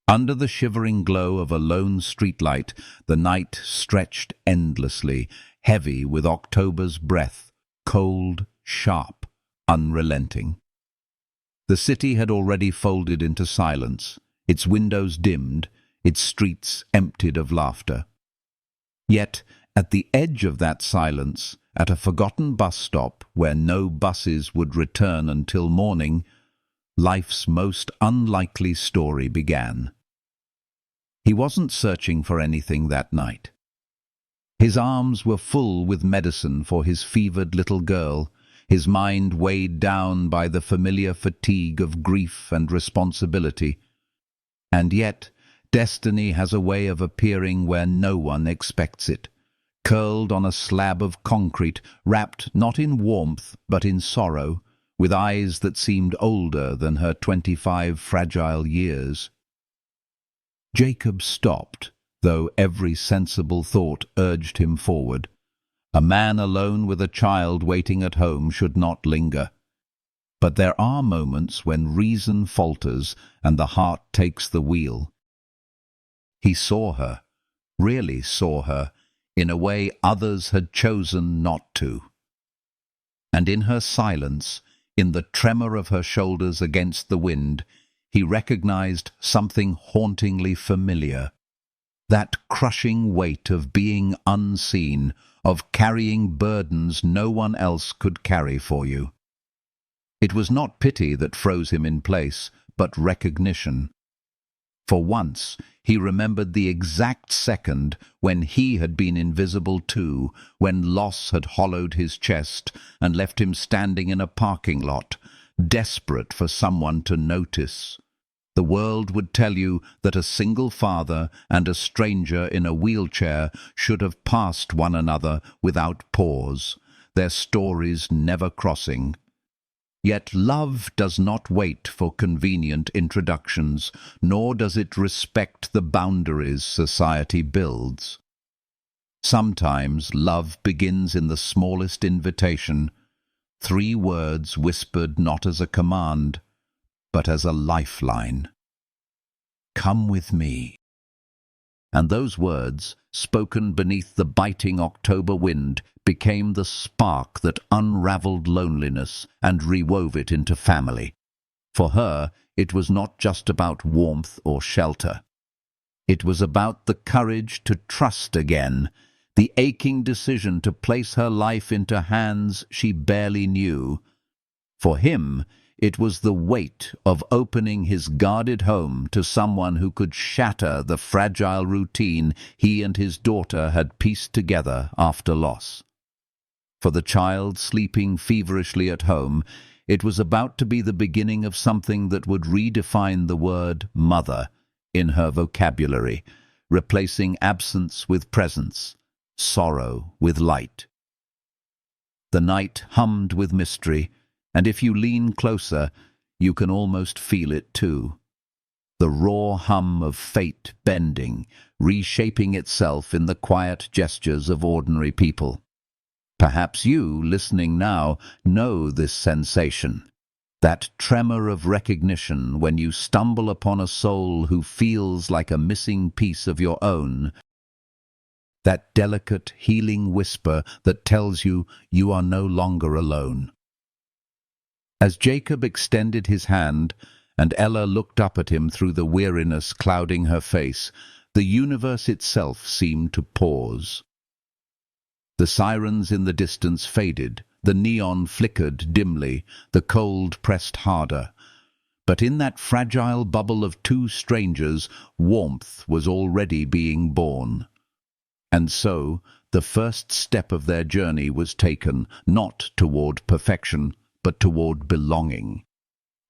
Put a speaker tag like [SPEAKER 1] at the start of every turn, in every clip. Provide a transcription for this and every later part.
[SPEAKER 1] Under the shivering glow of a lone streetlight, the night stretched endlessly, heavy with October's breath, cold, sharp, unrelenting. The city had already folded into silence, its windows dimmed, its streets emptied of laughter. Yet, at the edge of that silence, at a forgotten bus stop where no buses would return until morning, life's most unlikely story began. He wasn't searching for anything that night. His arms were full with medicine for his fevered little girl, his mind weighed down by the familiar fatigue of grief and responsibility. And yet, destiny has a way of appearing where no one expects it, curled on a slab of concrete, wrapped not in warmth but in sorrow, with eyes that seemed older than her 25 fragile years. Jacob stopped, though every sensible thought urged him forward. A man alone with a child waiting at home should not linger. But there are moments when reason falters and the heart takes the wheel. He saw her, really saw her, in a way others had chosen not to. And in her silence, in the tremor of her shoulders against the wind, he recognized something hauntingly familiar. That crushing weight of being unseen, of carrying burdens no one else could carry for you. It was not pity that froze him in place, but recognition. For once, he remembered the exact second when he had been invisible too, when loss had hollowed his chest and left him standing in a parking lot, desperate for someone to notice. The world would tell you that a single father and a stranger in a wheelchair should have passed one another without pause, their stories never crossing. Yet love does not wait for convenient introductions, nor does it respect the boundaries society builds. Sometimes love begins in the smallest invitation, 3 words whispered not as a command, but as a lifeline. Come with me. And those words, spoken beneath the biting October wind, became the spark that unraveled loneliness and rewove it into family. For her, it was not just about warmth or shelter. It was about the courage to trust again, the aching decision to place her life into hands she barely knew. For him, it was the weight of opening his guarded home to someone who could shatter the fragile routine he and his daughter had pieced together after loss. For the child sleeping feverishly at home, it was about to be the beginning of something that would redefine the word mother in her vocabulary, replacing absence with presence, sorrow with light. The night hummed with mystery, and if you lean closer, you can almost feel it too. The raw hum of fate bending, reshaping itself in the quiet gestures of ordinary people. Perhaps you, listening now, know this sensation, that tremor of recognition when you stumble upon a soul who feels like a missing piece of your own, that delicate, healing whisper that tells you you are no longer alone. As Jacob extended his hand, and Ella looked up at him through the weariness clouding her face, the universe itself seemed to pause. The sirens in the distance faded, the neon flickered dimly, the cold pressed harder. But in that fragile bubble of 2 strangers, warmth was already being born. And so, the first step of their journey was taken, not toward perfection, but toward belonging.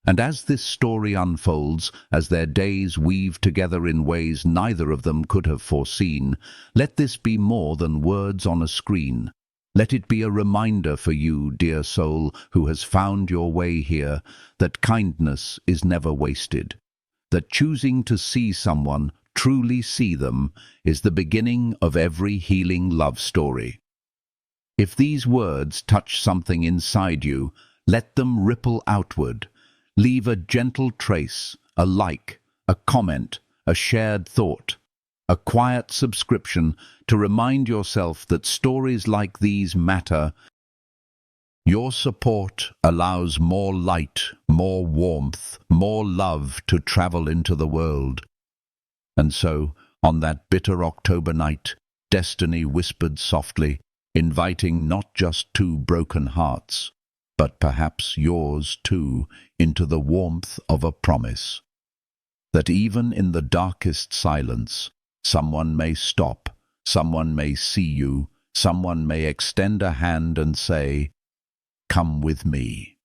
[SPEAKER 1] And as this story unfolds, as their days weave together in ways neither of them could have foreseen, let this be more than words on a screen. Let it be a reminder for you, dear soul, who has found your way here, that kindness is never wasted, that choosing to see someone, truly see them, is the beginning of every healing love story. If these words touch something inside you, let them ripple outward. Leave a gentle trace, a like, a comment, a shared thought, a quiet subscription to remind yourself that stories like these matter. Your support allows more light, more warmth, more love to travel into the world. And so, on that bitter October night, destiny whispered softly, inviting not just two broken hearts, but perhaps yours too, into the warmth of a promise. That even in the darkest silence, someone may stop, someone may see you, someone may extend a hand and say, "Come with me."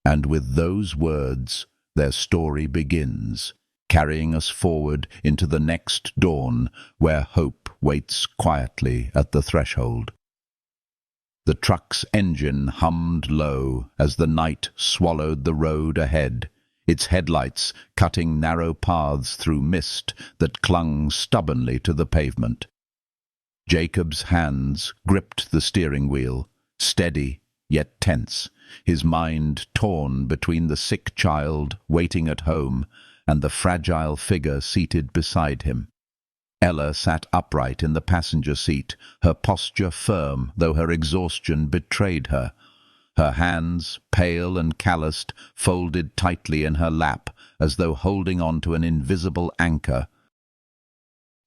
[SPEAKER 1] And with those words, their story begins, carrying us forward into the next dawn, where hope waits quietly at the threshold. The truck's engine hummed low as the night swallowed the road ahead, its headlights cutting narrow paths through mist that clung stubbornly to the pavement. Jacob's hands gripped the steering wheel, steady yet tense, his mind torn between the sick child waiting at home and the fragile figure seated beside him. Ella sat upright in the passenger seat, her posture firm though her exhaustion betrayed her. Her hands, pale and calloused, folded tightly in her lap, as though holding on to an invisible anchor.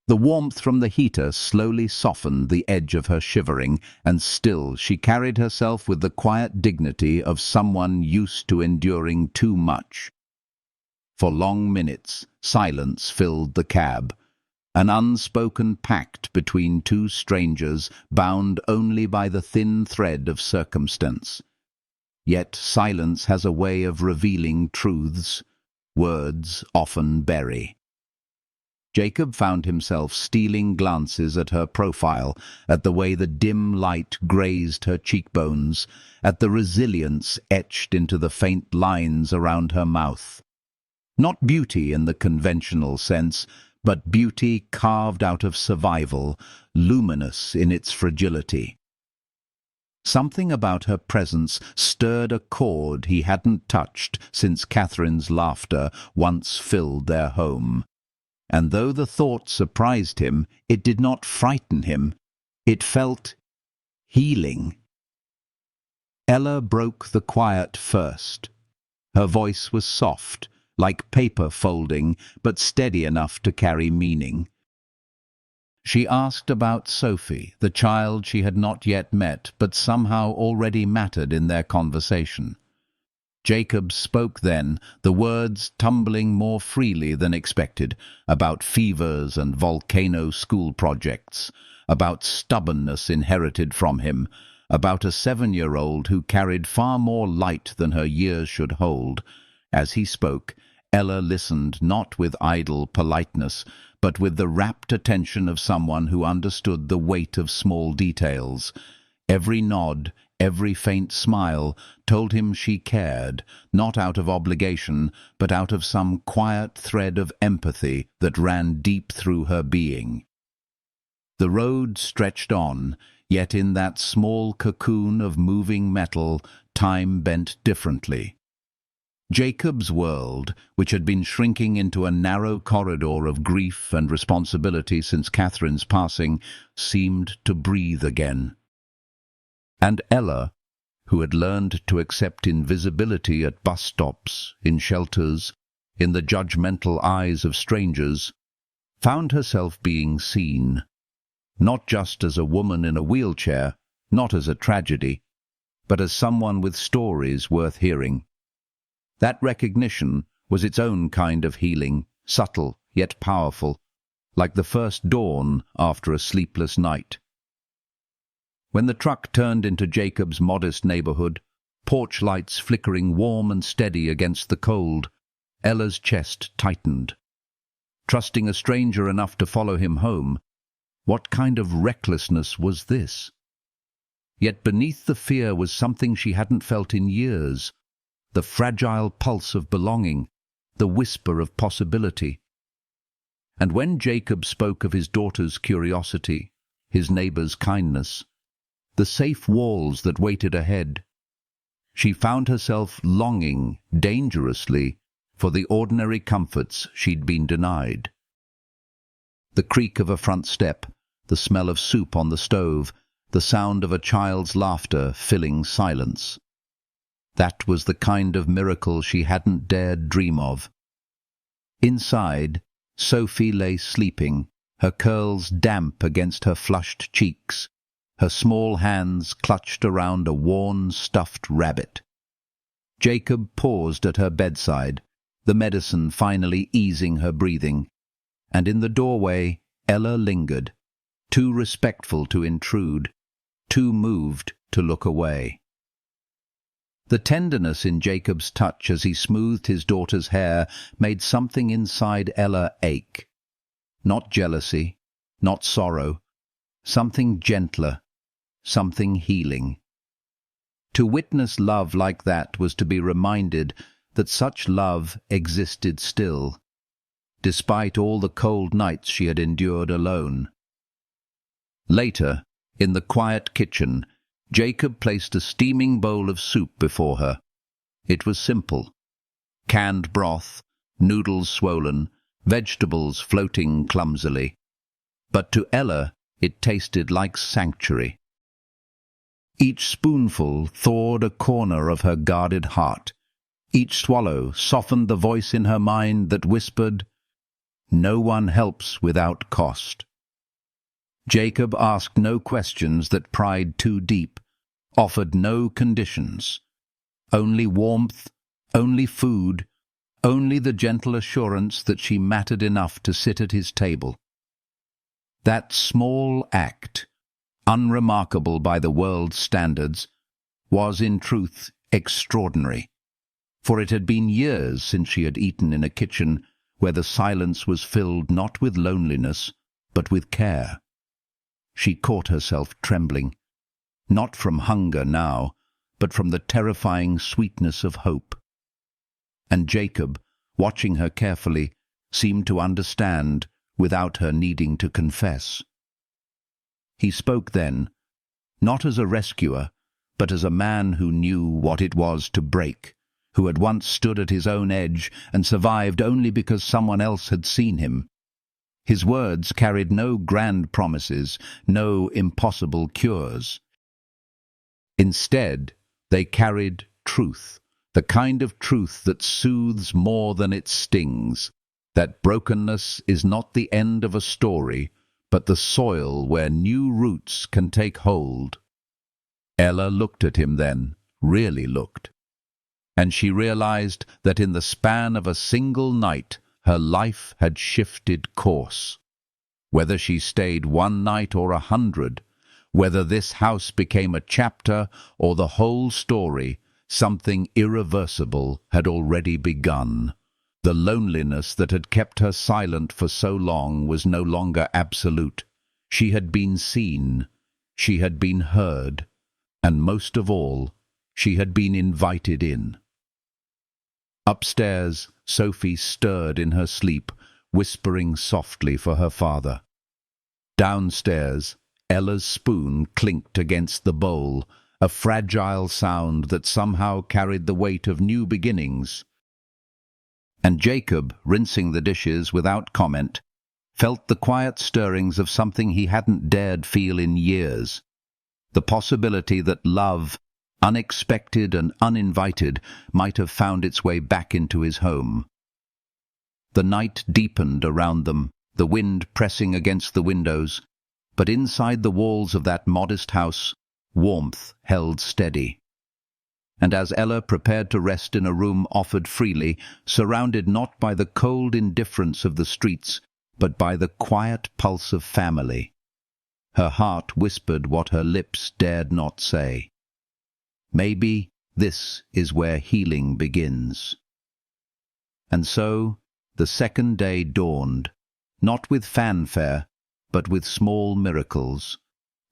[SPEAKER 1] The warmth from the heater slowly softened the edge of her shivering, and still she carried herself with the quiet dignity of someone used to enduring too much. For long minutes, silence filled the cab, an unspoken pact between two strangers bound only by the thin thread of circumstance. Yet silence has a way of revealing truths words often bury. Jacob found himself stealing glances at her profile, at the way the dim light grazed her cheekbones, at the resilience etched into the faint lines around her mouth. Not beauty in the conventional sense, but beauty carved out of survival, luminous in its fragility. Something about her presence stirred a chord he hadn't touched since Catherine's laughter once filled their home. And though the thought surprised him, it did not frighten him. It felt healing. Ella broke the quiet first. Her voice was soft, like paper folding, but steady enough to carry meaning. She asked about Sophie, the child she had not yet met, but somehow already mattered in their conversation. Jacob spoke then, the words tumbling more freely than expected, about fevers and volcano school projects, about stubbornness inherited from him, about a 7-year-old who carried far more light than her years should hold. As he spoke, Ella listened not with idle politeness, but with the rapt attention of someone who understood the weight of small details. Every nod, every faint smile told him she cared, not out of obligation, but out of some quiet thread of empathy that ran deep through her being. The road stretched on, yet in that small cocoon of moving metal, time bent differently. Jacob's world, which had been shrinking into a narrow corridor of grief and responsibility since Catherine's passing, seemed to breathe again. And Ella, who had learned to accept invisibility at bus stops, in shelters, in the judgmental eyes of strangers, found herself being seen, not just as a woman in a wheelchair, not as a tragedy, but as someone with stories worth hearing. That recognition was its own kind of healing, subtle yet powerful, like the first dawn after a sleepless night. When the truck turned into Jacob's modest neighborhood, porch lights flickering warm and steady against the cold, Ella's chest tightened. Trusting a stranger enough to follow him home, what kind of recklessness was this? Yet beneath the fear was something she hadn't felt in years, the fragile pulse of belonging, the whisper of possibility. And when Jacob spoke of his daughter's curiosity, his neighbor's kindness, the safe walls that waited ahead, she found herself longing, dangerously, for the ordinary comforts she'd been denied. the creak of a front step, the smell of soup on the stove, the sound of a child's laughter filling silence. That was the kind of miracle she hadn't dared dream of. Inside, Sophie lay sleeping, her curls damp against her flushed cheeks, her small hands clutched around a worn, stuffed rabbit. Jacob paused at her bedside, the medicine finally easing her breathing, and in the doorway Ella lingered, too respectful to intrude, too moved to look away. The tenderness in Jacob's touch as he smoothed his daughter's hair made something inside Ella ache. Not jealousy, not sorrow, something gentler, something healing. To witness love like that was to be reminded that such love existed still, despite all the cold nights she had endured alone. Later, in the quiet kitchen, Jacob placed a steaming bowl of soup before her. It was simple. Canned broth, noodles swollen, vegetables floating clumsily. But to Ella, it tasted like sanctuary. Each spoonful thawed a corner of her guarded heart. Each swallow softened the voice in her mind that whispered, "No one helps without cost." Jacob asked no questions that pried too deep, offered no conditions. Only warmth, only food, only the gentle assurance that she mattered enough to sit at his table. That small act, unremarkable by the world's standards, was in truth extraordinary, for it had been years since she had eaten in a kitchen where the silence was filled not with loneliness, but with care. She caught herself trembling, not from hunger now, but from the terrifying sweetness of hope. And Jacob, watching her carefully, seemed to understand without her needing to confess. He spoke then, not as a rescuer, but as a man who knew what it was to break, who had once stood at his own edge and survived only because someone else had seen him. His words carried no grand promises, no impossible cures. Instead, they carried truth, the kind of truth that soothes more than it stings, that brokenness is not the end of a story, but the soil where new roots can take hold. Ella looked at him then, really looked, and she realized that in the span of a single night her life had shifted course. Whether she stayed one night or 100, whether this house became a chapter or the whole story, something irreversible had already begun. The loneliness that had kept her silent for so long was no longer absolute. She had been seen, she had been heard, and most of all, she had been invited in. Upstairs, Sophie stirred in her sleep, whispering softly for her father. Downstairs, Ella's spoon clinked against the bowl, a fragile sound that somehow carried the weight of new beginnings. And Jacob, rinsing the dishes without comment, felt the quiet stirrings of something he hadn't dared feel in years, the possibility that love, unexpected and uninvited, might have found its way back into his home. The night deepened around them, the wind pressing against the windows, but inside the walls of that modest house, warmth held steady. And as Ella prepared to rest in a room offered freely, surrounded not by the cold indifference of the streets, but by the quiet pulse of family, her heart whispered what her lips dared not say. Maybe this is where healing begins. And so, the second day dawned, not with fanfare, but with small miracles,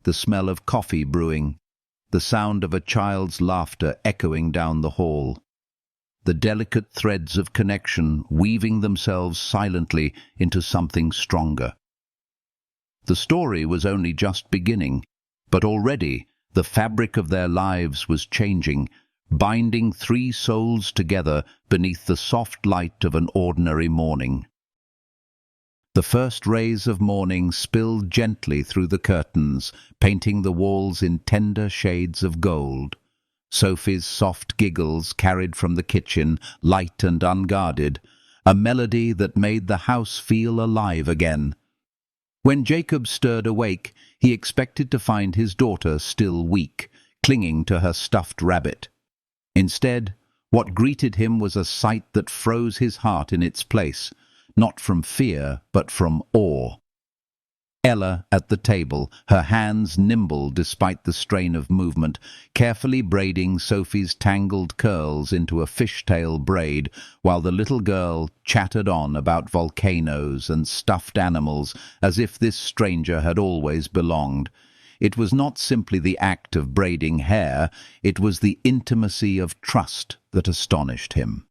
[SPEAKER 1] the smell of coffee brewing, the sound of a child's laughter echoing down the hall, the delicate threads of connection weaving themselves silently into something stronger. The story was only just beginning, but already the fabric of their lives was changing, binding three souls together beneath the soft light of an ordinary morning. The first rays of morning spilled gently through the curtains, painting the walls in tender shades of gold. Sophie's soft giggles carried from the kitchen, light and unguarded, a melody that made the house feel alive again. When Jacob stirred awake, he expected to find his daughter still weak, clinging to her stuffed rabbit. Instead, what greeted him was a sight that froze his heart in its place, not from fear, but from awe. Ella at the table, her hands nimble despite the strain of movement, carefully braiding Sophie's tangled curls into a fishtail braid, while the little girl chattered on about volcanoes and stuffed animals as if this stranger had always belonged. It was not simply the act of braiding hair, it was the intimacy of trust that astonished him.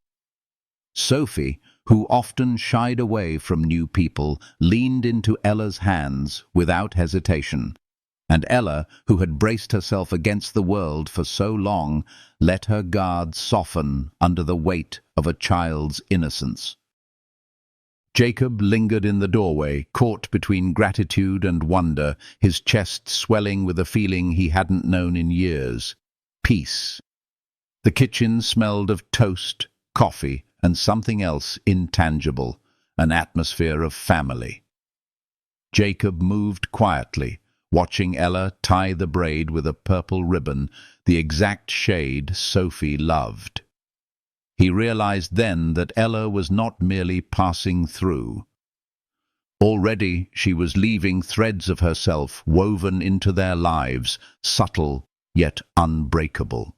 [SPEAKER 1] Sophie, who often shied away from new people, leaned into Ella's hands without hesitation, and Ella, who had braced herself against the world for so long, let her guard soften under the weight of a child's innocence. Jacob lingered in the doorway, caught between gratitude and wonder, his chest swelling with a feeling he hadn't known in years: peace. The kitchen smelled of toast, coffee, and something else intangible, an atmosphere of family. Jacob moved quietly, watching Ella tie the braid with a purple ribbon, the exact shade Sophie loved. He realized then that Ella was not merely passing through. Already she was leaving threads of herself woven into their lives, subtle yet unbreakable.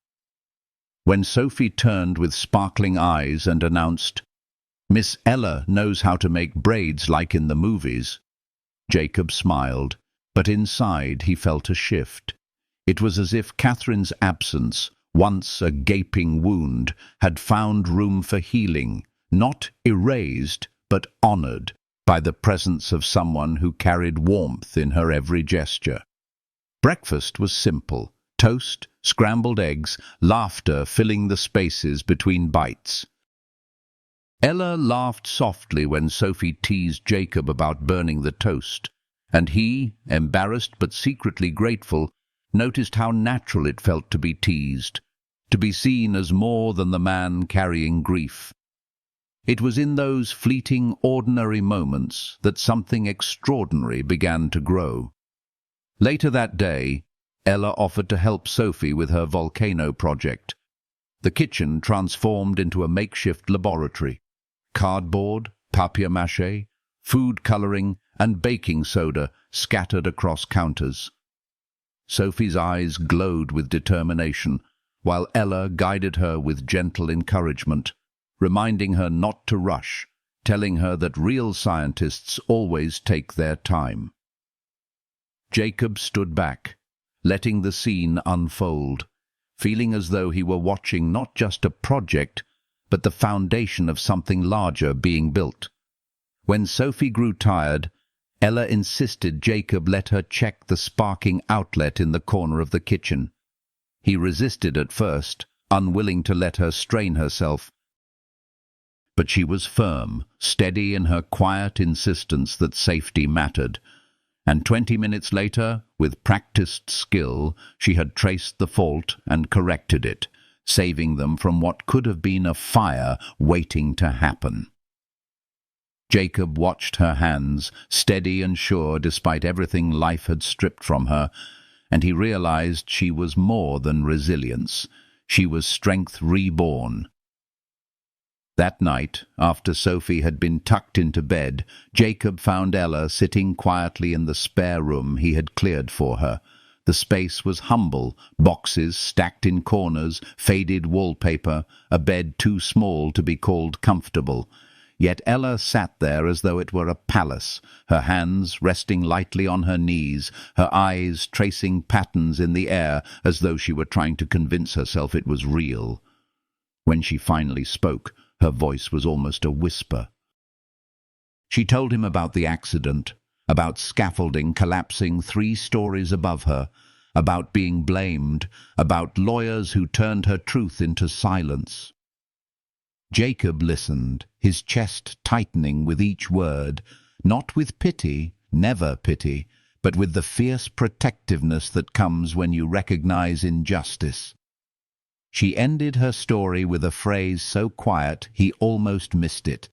[SPEAKER 1] When Sophie turned with sparkling eyes and announced, "Miss Ella knows how to make braids like in the movies," Jacob smiled, but inside he felt a shift. It was as if Catherine's absence, once a gaping wound, had found room for healing, not erased, but honored by the presence of someone who carried warmth in her every gesture. Breakfast was simple: toast, scrambled eggs, laughter filling the spaces between bites. Ella laughed softly when Sophie teased Jacob about burning the toast, and he, embarrassed but secretly grateful, noticed how natural it felt to be teased, to be seen as more than the man carrying grief. It was in those fleeting, ordinary moments that something extraordinary began to grow. Later that day, Ella offered to help Sophie with her volcano project. The kitchen transformed into a makeshift laboratory. Cardboard, papier-mâché, food coloring, and baking soda scattered across counters. Sophie's eyes glowed with determination, while Ella guided her with gentle encouragement, reminding her not to rush, telling her that real scientists always take their time. Jacob stood back, letting the scene unfold, feeling as though he were watching not just a project, but the foundation of something larger being built. When Sophie grew tired, Ella insisted Jacob let her check the sparking outlet in the corner of the kitchen. He resisted at first, unwilling to let her strain herself. But she was firm, steady in her quiet insistence that safety mattered. And 20 minutes later, with practiced skill, she had traced the fault and corrected it, saving them from what could have been a fire waiting to happen. Jacob watched her hands, steady and sure despite everything life had stripped from her, and he realized she was more than resilience. She was strength reborn. That night, after Sophie had been tucked into bed, Jacob found Ella sitting quietly in the spare room he had cleared for her. The space was humble, boxes stacked in corners, faded wallpaper, a bed too small to be called comfortable. Yet Ella sat there as though it were a palace, her hands resting lightly on her knees, her eyes tracing patterns in the air as though she were trying to convince herself it was real. When she finally spoke, her voice was almost a whisper. She told him about the accident, about scaffolding collapsing 3 stories above her, about being blamed, about lawyers who turned her truth into silence. Jacob listened, his chest tightening with each word, Not with pity, never pity, but with the fierce protectiveness that comes when you recognize injustice. She ended her story with a phrase so quiet he almost missed it.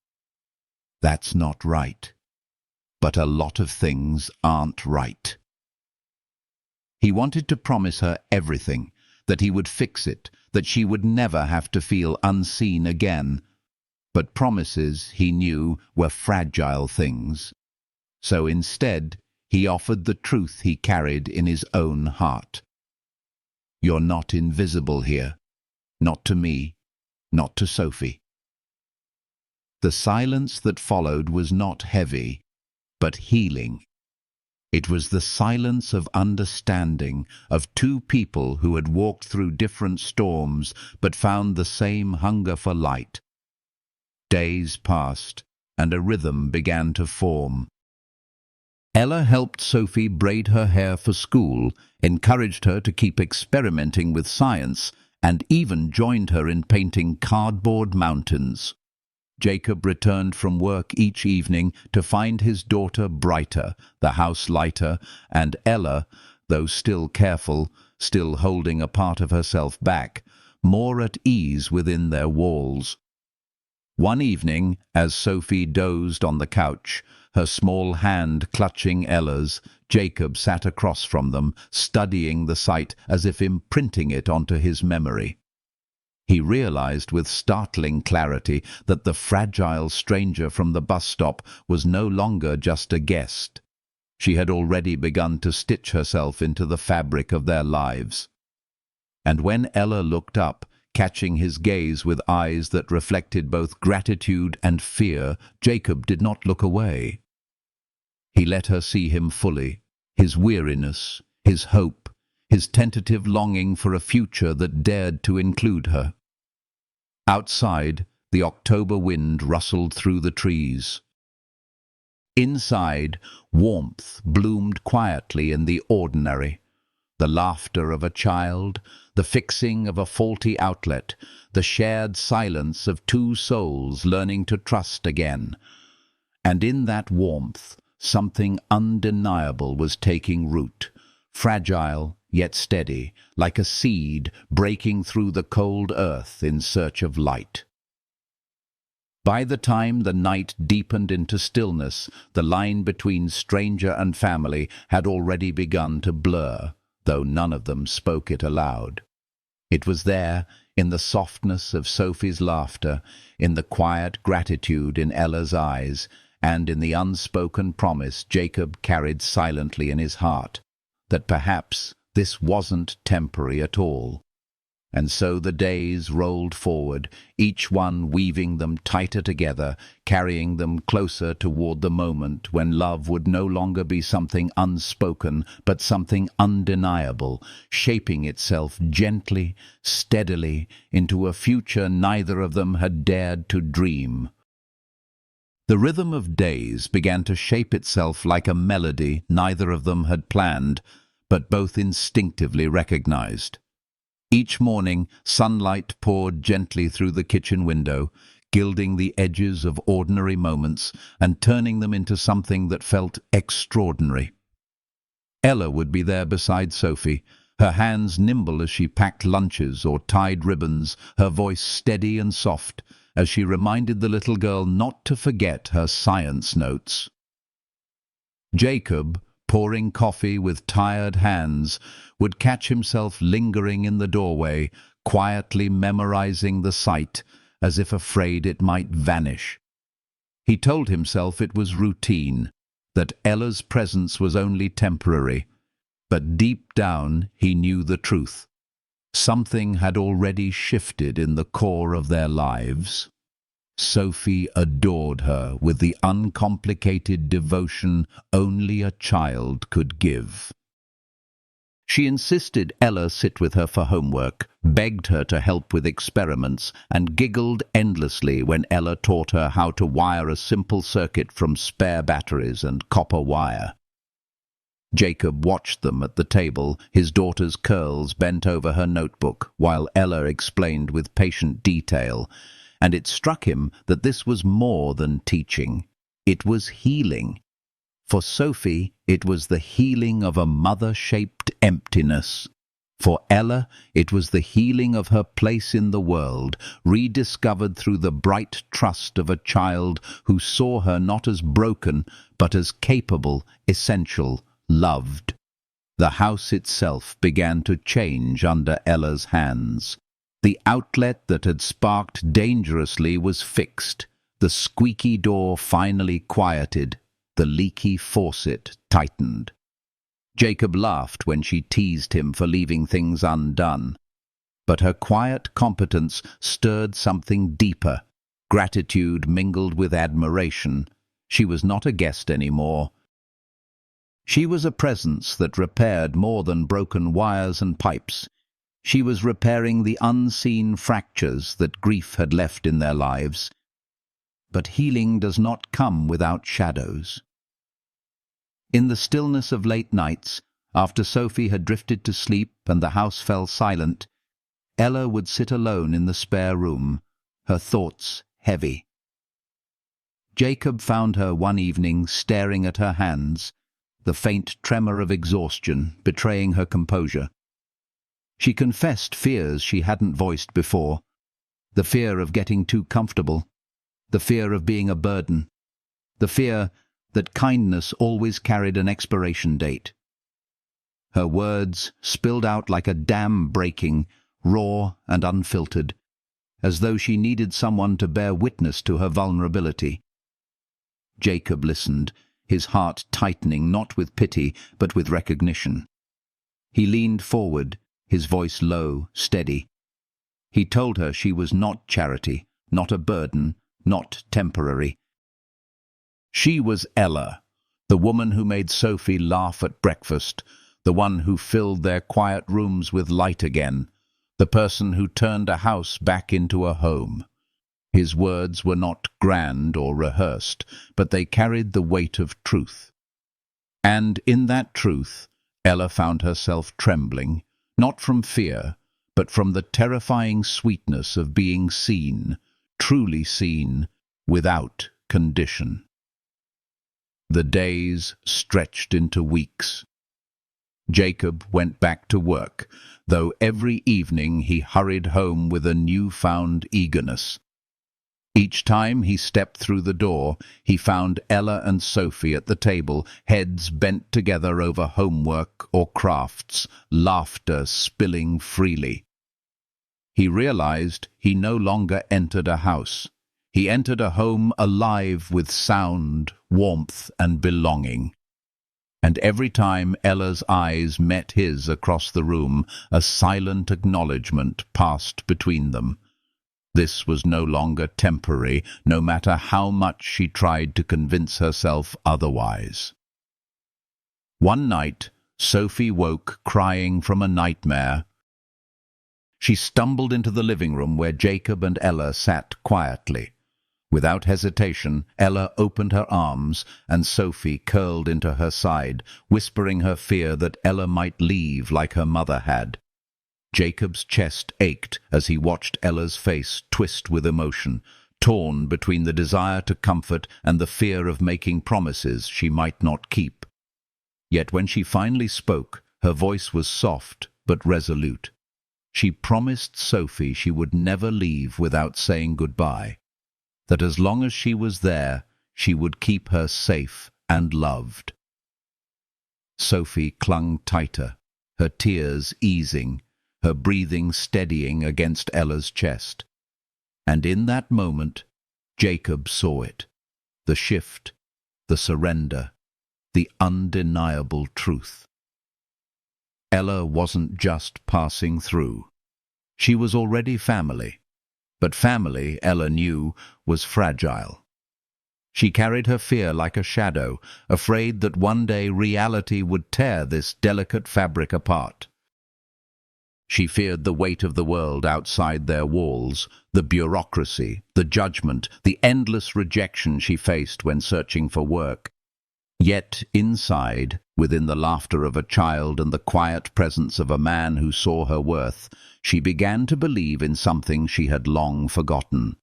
[SPEAKER 1] That's not right. But a lot of things aren't right. He wanted to promise her everything, that he would fix it, that she would never have to feel unseen again. But promises, he knew, were fragile things. So instead, he offered the truth he carried in his own heart. You're not invisible here. Not to me, not to Sophie. The silence that followed was not heavy, but healing. It was the silence of understanding, of two people who had walked through different storms but found the same hunger for light. Days passed, and a rhythm began to form. Ella helped Sophie braid her hair for school, encouraged her to keep experimenting with science, and even joined her in painting cardboard mountains. Jacob returned from work each evening to find his daughter brighter, the house lighter, and Ella, though still careful, still holding a part of herself back, more at ease within their walls. One evening, as Sophie dozed on the couch, her small hand clutching Ella's, Jacob sat across from them, studying the sight as if imprinting it onto his memory. He realized with startling clarity that the fragile stranger from the bus stop was no longer just a guest. She had already begun to stitch herself into the fabric of their lives. And when Ella looked up, catching his gaze with eyes that reflected both gratitude and fear, Jacob did not look away. He let her see him fully, his weariness, his hope, his tentative longing for a future that dared to include her. Outside, the October wind rustled through the trees. Inside, warmth bloomed quietly in the ordinary. The laughter of a child, the fixing of a faulty outlet, the shared silence of two souls learning to trust again. And in that warmth, something undeniable was taking root, fragile yet steady, like a seed breaking through the cold earth in search of light. By the time the night deepened into stillness, the line between stranger and family had already begun to blur, though none of them spoke it aloud. It was there, in the softness of Sophie's laughter, in the quiet gratitude in Ella's eyes, and in the unspoken promise Jacob carried silently in his heart, that perhaps this wasn't temporary at all. And so the days rolled forward, each one weaving them tighter together, carrying them closer toward the moment when love would no longer be something unspoken, but something undeniable, shaping itself gently, steadily, into a future neither of them had dared to dream. The rhythm of days began to shape itself like a melody neither of them had planned, but both instinctively recognized. Each morning, sunlight poured gently through the kitchen window, gilding the edges of ordinary moments and turning them into something that felt extraordinary. Ella would be there beside Sophie, her hands nimble as she packed lunches or tied ribbons, her voice steady and soft, as she reminded the little girl not to forget her science notes. Jacob, pouring coffee with tired hands, would catch himself lingering in the doorway, quietly memorizing the sight, as if afraid it might vanish. He told himself it was routine, that Ella's presence was only temporary, but deep down he knew the truth. Something had already shifted in the core of their lives. Sophie adored her with the uncomplicated devotion only a child could give. She insisted Ella sit with her for homework, begged her to help with experiments, and giggled endlessly when Ella taught her how to wire a simple circuit from spare batteries and copper wire. Jacob watched them at the table, his daughter's curls bent over her notebook, while Ella explained with patient detail, and it struck him that this was more than teaching. It was healing. For Sophie, it was the healing of a mother-shaped emptiness. For Ella, it was the healing of her place in the world, rediscovered through the bright trust of a child who saw her not as broken, but as capable, essential, loved. The house itself began to change under Ella's hands. The outlet that had sparked dangerously was fixed, the squeaky door finally quieted, the leaky faucet tightened. Jacob laughed when she teased him for leaving things undone. But her quiet competence stirred something deeper, gratitude mingled with admiration. She was not a guest anymore. She was a presence that repaired more than broken wires and pipes. She was repairing the unseen fractures that grief had left in their lives. But healing does not come without shadows. In the stillness of late nights, after Sophie had drifted to sleep and the house fell silent, Ella would sit alone in the spare room, her thoughts heavy. Jacob found her one evening staring at her hands, the faint tremor of exhaustion betraying her composure. She confessed fears she hadn't voiced before, the fear of getting too comfortable, the fear of being a burden, the fear that kindness always carried an expiration date. Her words spilled out like a dam breaking, raw and unfiltered, as though she needed someone to bear witness to her vulnerability. Jacob listened, his heart tightening not with pity but with recognition. He leaned forward, his voice low, steady. He told her she was not charity, not a burden, not temporary. She was Ella, the woman who made Sophie laugh at breakfast, the one who filled their quiet rooms with light again, the person who turned a house back into a home. His words were not grand or rehearsed, but they carried the weight of truth. And in that truth, Ella found herself trembling, not from fear, but from the terrifying sweetness of being seen, truly seen, without condition. The days stretched into weeks. Jacob went back to work, though every evening he hurried home with a newfound eagerness. Each time he stepped through the door, he found Ella and Sophie at the table, heads bent together over homework or crafts, laughter spilling freely. He realized he no longer entered a house. He entered a home alive with sound, warmth, and belonging. And every time Ella's eyes met his across the room, a silent acknowledgement passed between them. This was no longer temporary, no matter how much she tried to convince herself otherwise. One night, Sophie woke crying from a nightmare. She stumbled into the living room where Jacob and Ella sat quietly. Without hesitation, Ella opened her arms, and Sophie curled into her side, whispering her fear that Ella might leave like her mother had. Jacob's chest ached as he watched Ella's face twist with emotion, torn between the desire to comfort and the fear of making promises she might not keep. Yet when she finally spoke, her voice was soft but resolute. She promised Sophie she would never leave without saying goodbye, that as long as she was there, she would keep her safe and loved. Sophie clung tighter, her tears easing, her breathing steadying against Ella's chest. And in that moment, Jacob saw it, the shift, the surrender, the undeniable truth. Ella wasn't just passing through. She was already family. But family, Ella knew, was fragile. She carried her fear like a shadow, afraid that one day reality would tear this delicate fabric apart. She feared the weight of the world outside their walls, the bureaucracy, the judgment, the endless rejection she faced when searching for work. Yet inside, within the laughter of a child and the quiet presence of a man who saw her worth, she began to believe in something she had long forgotten: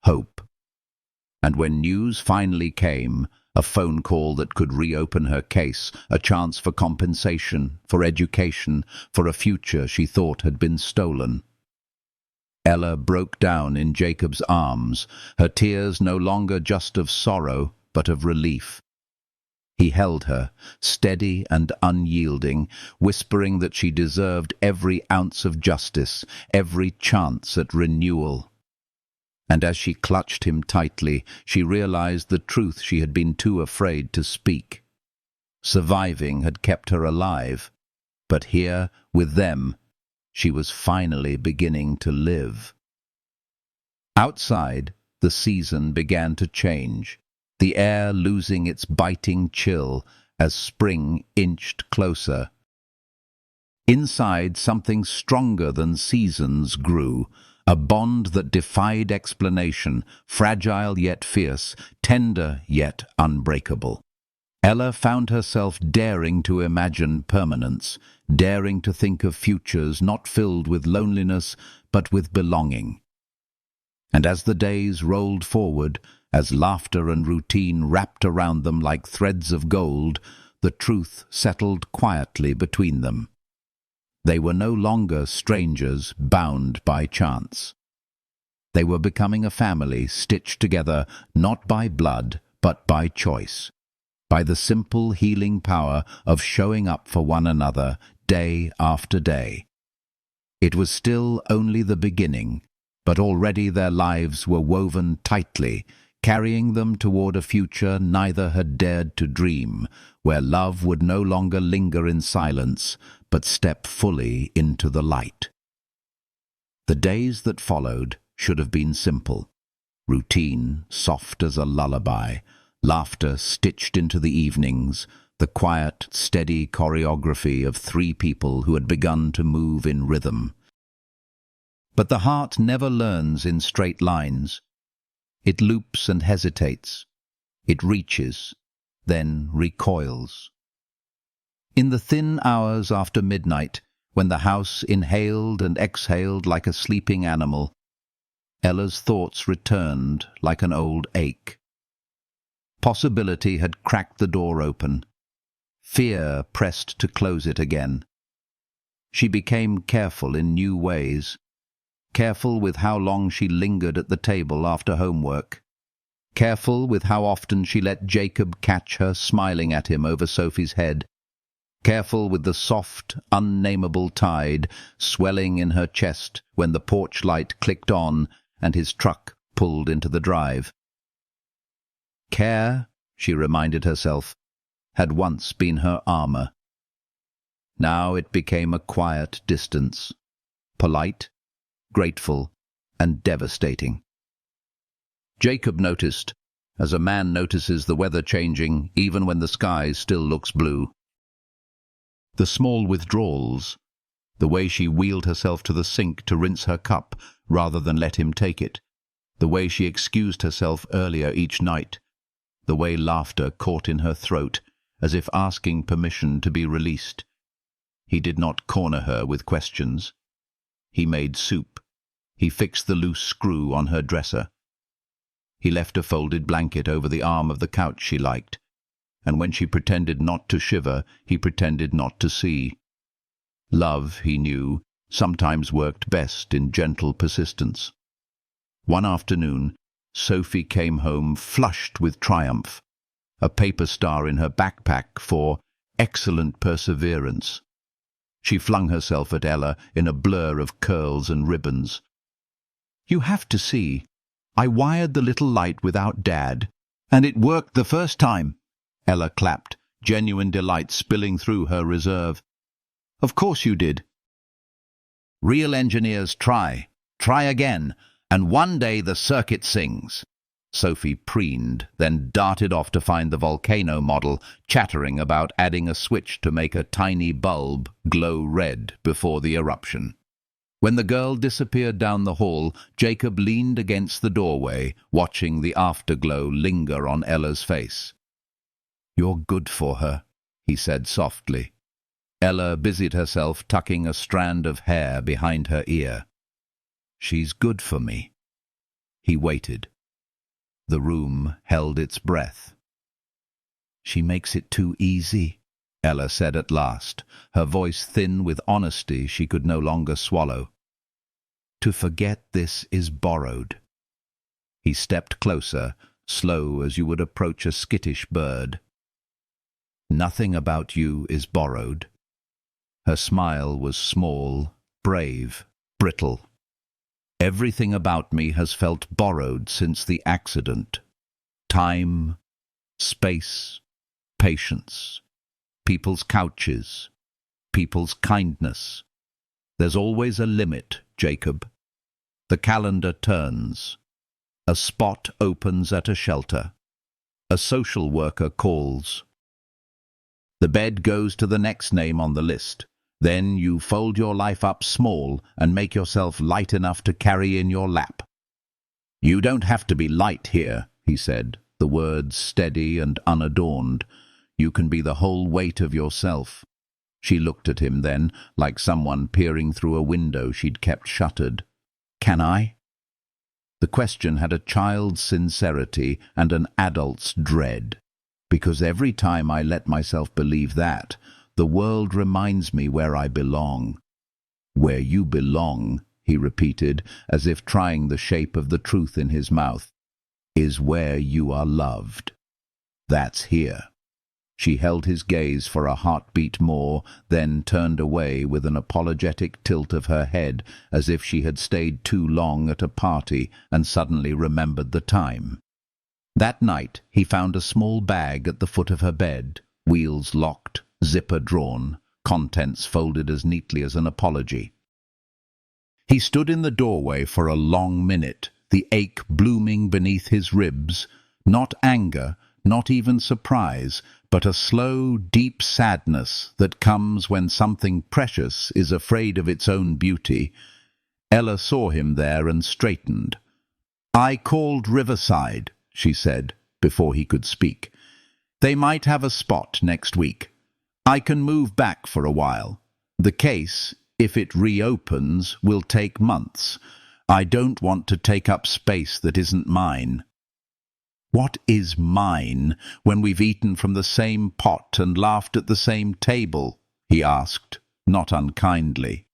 [SPEAKER 1] hope. And when news finally came, A phone call that could reopen her case, a chance for compensation, for education, for a future she thought had been stolen. Ella broke down in Jacob's arms, her tears no longer just of sorrow, but of relief. He held her, steady and unyielding, whispering that she deserved every ounce of justice, every chance at renewal. And as she clutched him tightly, she realized the truth she had been too afraid to speak. Surviving had kept her alive, but here, with them, she was finally beginning to live. Outside, the season began to change, the air losing its biting chill as spring inched closer. Inside, something stronger than seasons grew, a bond that defied explanation, fragile yet fierce, tender yet unbreakable. Ella found herself daring to imagine permanence, daring to think of futures not filled with loneliness, but with belonging. And as the days rolled forward, as laughter and routine wrapped around them like threads of gold, the truth settled quietly between them. They were no longer strangers bound by chance. They were becoming a family stitched together not by blood, but by choice, by the simple healing power of showing up for one another day after day. It was still only the beginning, but already their lives were woven tightly, carrying them toward a future neither had dared to dream, where love would no longer linger in silence, but step fully into the light. The days that followed should have been simple. Routine, soft as a lullaby, laughter stitched into the evenings, the quiet, steady choreography of three people who had begun to move in rhythm. But the heart never learns in straight lines. It loops and hesitates. It reaches, then recoils. In the thin hours after midnight, when the house inhaled and exhaled like a sleeping animal, Ella's thoughts returned like an old ache. Possibility had cracked the door open. Fear pressed to close it again. She became careful in new ways. Careful with how long she lingered at the table after homework. Careful with how often she let Jacob catch her smiling at him over Sophie's head. Careful with the soft, unnameable tide swelling in her chest when the porch light clicked on and his truck pulled into the drive. Care, she reminded herself, had once been her armor. Now it became a quiet distance, polite, grateful, and devastating. Jacob noticed, as a man notices the weather changing even when the sky still looks blue. The small withdrawals, the way she wheeled herself to the sink to rinse her cup rather than let him take it, the way she excused herself earlier each night, the way laughter caught in her throat as if asking permission to be released. He did not corner her with questions. He made soup. He fixed the loose screw on her dresser. He left a folded blanket over the arm of the couch she liked, and when she pretended not to shiver, he pretended not to see. Love, he knew, sometimes worked best in gentle persistence. One afternoon, Sophie came home flushed with triumph, a paper star in her backpack for excellent perseverance. She flung herself at Ella in a blur of curls and ribbons. "You have to see. I wired the little light without Dad, and it worked the first time." Ella clapped, genuine delight spilling through her reserve. "Of course you did." "Real engineers try again, and one day the circuit sings." Sophie preened, then darted off to find the volcano model, chattering about adding a switch to make a tiny bulb glow red before the eruption. When the girl disappeared down the hall, Jacob leaned against the doorway, watching the afterglow linger on Ella's face. "You're good for her," he said softly. Ella busied herself tucking a strand of hair behind her ear. "She's good for me." He waited. The room held its breath. She makes it too easy, Ella said at last, her voice thin with honesty she could no longer swallow. To forget this is borrowed. He stepped closer, slow as you would approach a skittish bird. Nothing about you is borrowed. Her smile was small, brave, brittle. Everything about me has felt borrowed since the accident. Time, space, patience, people's couches, people's kindness. There's always a limit, Jacob. The calendar turns. A spot opens at a shelter. A social worker calls. The bed goes to the next name on the list. Then you fold your life up small and make yourself light enough to carry in your lap. You don't have to be light here, he said, the words steady and unadorned. You can be the whole weight of yourself. She looked at him then, like someone peering through a window she'd kept shuttered. Can I? The question had a child's sincerity and an adult's dread. Because every time I let myself believe that, the world reminds me where I belong. Where you belong, he repeated, as if trying the shape of the truth in his mouth, is where you are loved. That's here. She held his gaze for a heartbeat more, then turned away with an apologetic tilt of her head, as if she had stayed too long at a party and suddenly remembered the time. That night he found a small bag at the foot of her bed, wheels locked, zipper drawn, contents folded as neatly as an apology. He stood in the doorway for a long minute, the ache blooming beneath his ribs, not anger, not even surprise, but a slow, deep sadness that comes when something precious is afraid of its own beauty. Ella saw him there and straightened. I called Riverside, she said, before he could speak. They might have a spot next week. I can move back for a while. The case, if it reopens, will take months. I don't want to take up space that isn't mine. What is mine when we've eaten from the same pot and laughed at the same table? He asked, not unkindly.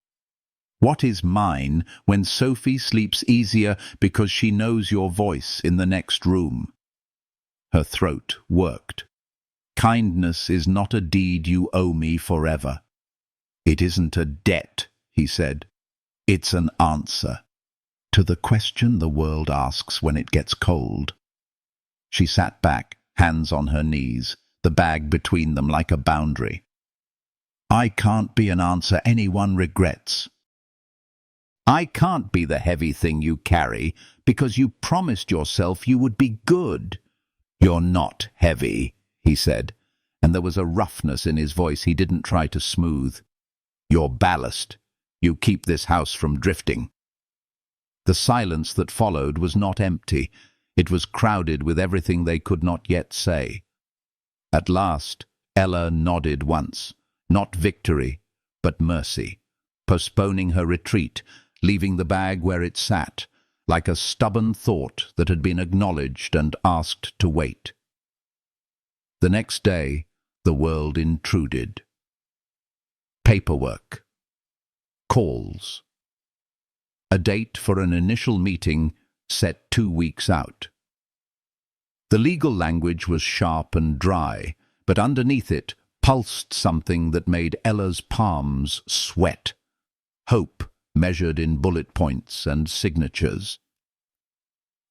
[SPEAKER 1] What is mine when Sophie sleeps easier because she knows your voice in the next room? Her throat worked. Kindness is not a deed you owe me forever. It isn't a debt, he said. It's an answer to the question the world asks when it gets cold. She sat back, hands on her knees, the bag between them like a boundary. I can't be an answer anyone regrets. I can't be the heavy thing you carry because you promised yourself you would be good. You're not heavy, he said, and there was a roughness in his voice he didn't try to smooth. You're ballast. You keep this house from drifting. The silence that followed was not empty. It was crowded with everything they could not yet say. At last, Ella nodded once, not victory, but mercy, postponing her retreat, leaving the bag where it sat, like a stubborn thought that had been acknowledged and asked to wait. The next day, the world intruded. Paperwork. Calls. A date for an initial meeting set 2 weeks out. The legal language was sharp and dry, but underneath it pulsed something that made Ella's palms sweat. Hope measured in bullet points and signatures.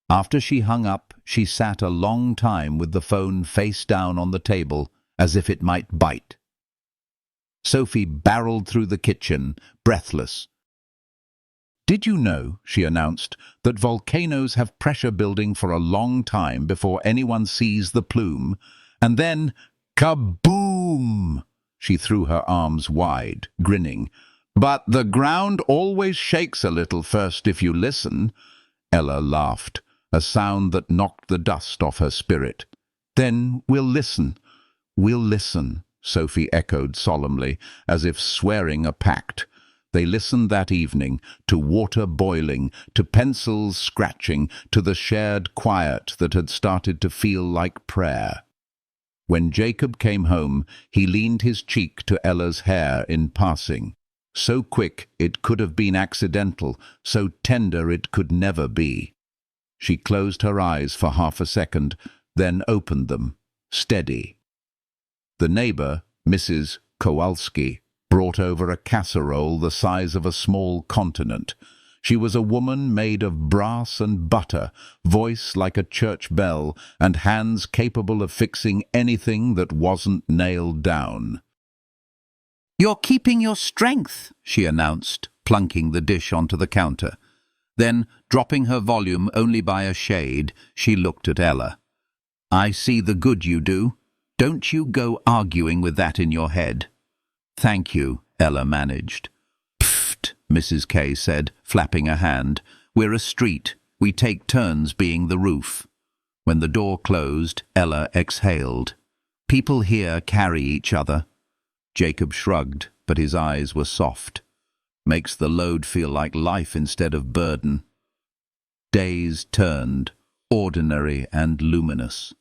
[SPEAKER 1] After she hung up, she sat a long time with the phone face down on the table, as if it might bite. Sophie barreled through the kitchen, breathless. Did you know, she announced, that volcanoes have pressure building for a long time before anyone sees the plume? And then, kaboom! She threw her arms wide, grinning. But the ground always shakes a little first if you listen. Ella laughed, a sound that knocked the dust off her spirit. Then we'll listen. We'll listen, Sophie echoed solemnly, as if swearing a pact. They listened that evening, to water boiling, to pencils scratching, to the shared quiet that had started to feel like prayer. When Jacob came home, he leaned his cheek to Ella's hair in passing. So quick it could have been accidental, so tender it could never be. She closed her eyes for half a second, then opened them, steady. The neighbor, Mrs. Kowalski, brought over a casserole the size of a small continent. She was a woman made of brass and butter, voice like a church bell, and hands capable of fixing anything that wasn't nailed down. "You're keeping your strength," she announced, plunking the dish onto the counter. Then, dropping her volume only by a shade, she looked at Ella. "I see the good you do. Don't you go arguing with that in your head." "Thank you," Ella managed. "Pfft," Mrs. K said, flapping a hand. "We're a street. We take turns being the roof." When the door closed, Ella exhaled. "People here carry each other." Jacob shrugged, but his eyes were soft. "Makes the load feel like life instead of burden." Days turned, ordinary and luminous.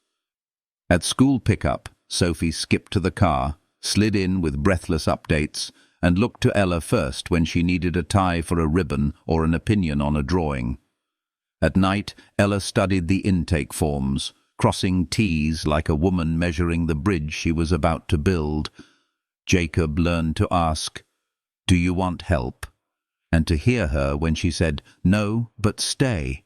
[SPEAKER 1] At school pickup, Sophie skipped to the car, slid in with breathless updates, and looked to Ella first when she needed a tie for a ribbon or an opinion on a drawing. At night, Ella studied the intake forms, crossing T's like a woman measuring the bridge she was about to build. Jacob learned to ask, "Do you want help?" and to hear her when she said, "No, but stay,"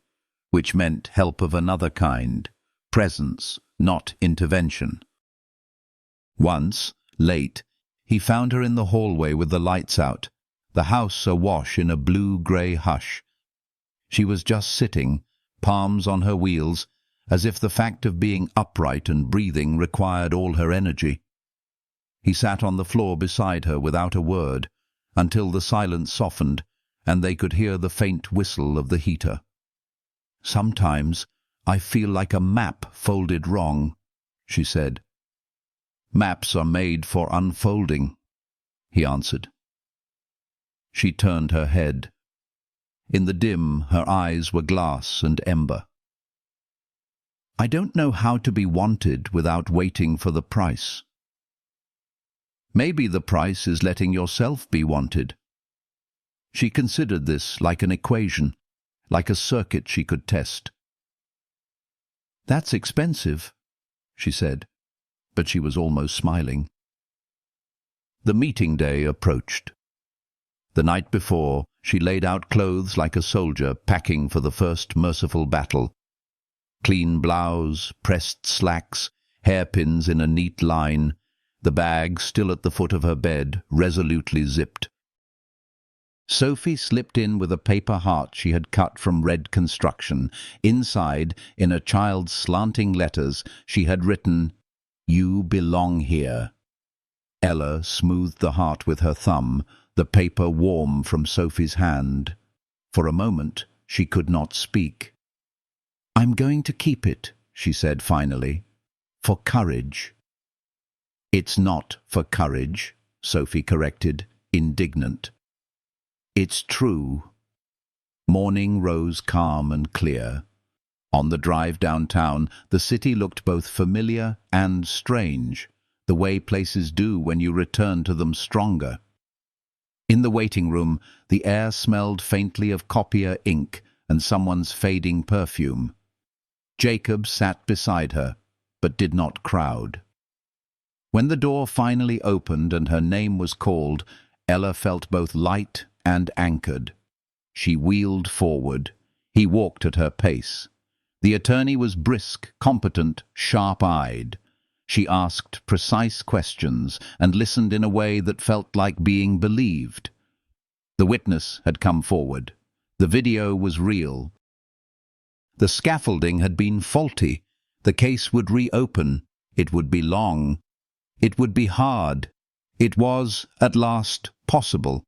[SPEAKER 1] which meant help of another kind, presence, not intervention. Once, late, he found her in the hallway with the lights out, the house awash in a blue-grey hush. She was just sitting, palms on her wheels, as if the fact of being upright and breathing required all her energy. He sat on the floor beside her without a word, until the silence softened, and they could hear the faint whistle of the heater. "Sometimes I feel like a map folded wrong," she said. "Maps are made for unfolding," he answered. She turned her head. In the dim, her eyes were glass and ember. "I don't know how to be wanted without waiting for the price." "Maybe the price is letting yourself be wanted." She considered this like an equation, like a circuit she could test. "That's expensive," she said, but she was almost smiling. The meeting day approached. The night before, she laid out clothes like a soldier packing for the first merciful battle. Clean blouse, pressed slacks, hairpins in a neat line, the bag still at the foot of her bed, resolutely zipped. Sophie slipped in with a paper heart she had cut from red construction. Inside, in a child's slanting letters, she had written, "You belong here." Ella smoothed the heart with her thumb, the paper warm from Sophie's hand. For a moment, she could not speak. "I'm going to keep it," she said finally, "for courage." "It's not for courage," Sophie corrected, indignant. "It's true." Morning rose calm and clear. On the drive downtown, the city looked both familiar and strange, the way places do when you return to them stronger. In the waiting room, the air smelled faintly of copier ink and someone's fading perfume. Jacob sat beside her, but did not crowd. When the door finally opened and her name was called, Ella felt both light and anchored. She wheeled forward. He walked at her pace. The attorney was brisk, competent, sharp-eyed. She asked precise questions and listened in a way that felt like being believed. The witness had come forward. The video was real. The scaffolding had been faulty. The case would reopen. It would be long. It would be hard. It was, at last, possible.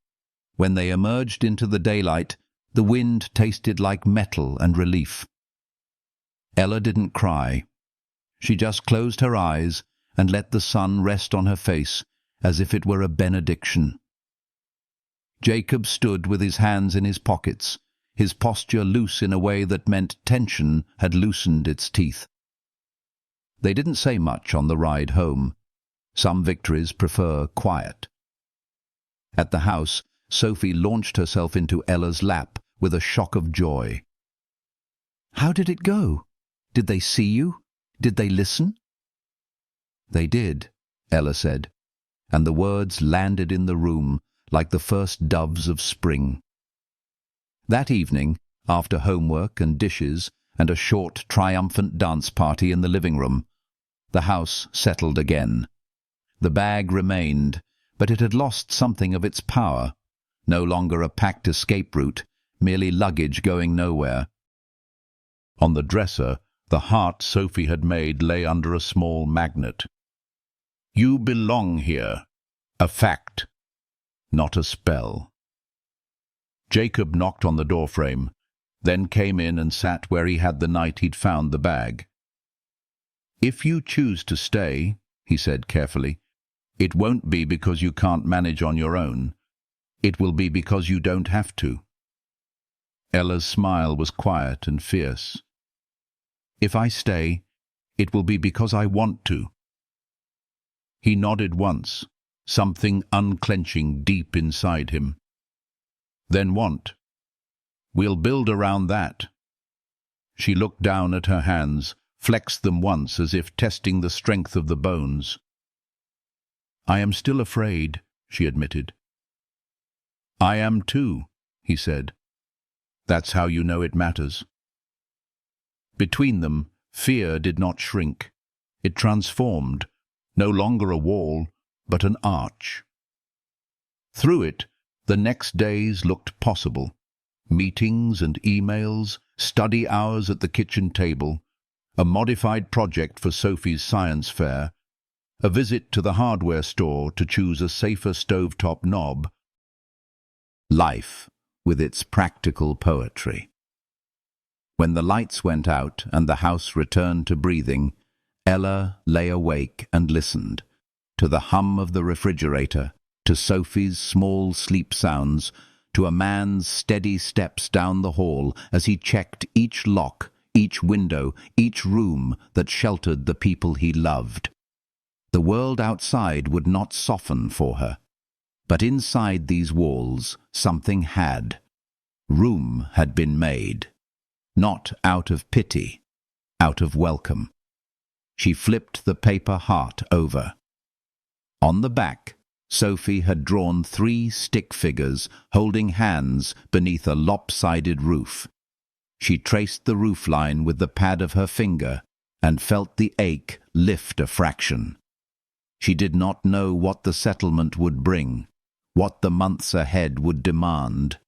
[SPEAKER 1] When they emerged into the daylight, the wind tasted like metal and relief. Ella didn't cry. She just closed her eyes and let the sun rest on her face as if it were a benediction. Jacob stood with his hands in his pockets, his posture loose in a way that meant tension had loosened its teeth. They didn't say much on the ride home. Some victories prefer quiet. At the house, Sophie launched herself into Ella's lap with a shock of joy. "How did it go? Did they see you? Did they listen?" "They did," Ella said, and the words landed in the room like the first doves of spring. That evening, after homework and dishes and a short, triumphant dance party in the living room, the house settled again. The bag remained, but it had lost something of its power. No longer a packed escape route, merely luggage going nowhere. On the dresser, the heart Sophie had made lay under a small magnet. "You belong here. A fact, not a spell." Jacob knocked on the doorframe, then came in and sat where he had the night he'd found the bag. "If you choose to stay," he said carefully, "it won't be because you can't manage on your own. It will be because you don't have to." Ella's smile was quiet and fierce. "If I stay, it will be because I want to." He nodded once, something unclenching deep inside him. "Then want. We'll build around that." She looked down at her hands, flexed them once as if testing the strength of the bones. "I am still afraid," she admitted. "I am too," he said. "That's how you know it matters." Between them, fear did not shrink. It transformed, no longer a wall, but an arch. Through it, the next days looked possible. Meetings and emails, study hours at the kitchen table, a modified project for Sophie's science fair, a visit to the hardware store to choose a safer stovetop knob. Life, with its practical poetry. When the lights went out and the house returned to breathing, Ella lay awake and listened, to the hum of the refrigerator, to Sophie's small sleep sounds, to a man's steady steps down the hall as he checked each lock, each window, each room that sheltered the people he loved. The world outside would not soften for her, but inside these walls something had. Room had been made, not out of pity, out of welcome. She flipped the paper heart over. On the back, Sophie had drawn 3 stick figures holding hands beneath a lopsided roof. She traced the roofline with the pad of her finger and felt the ache lift a fraction. She did not know what the settlement would bring, what the months ahead would demand,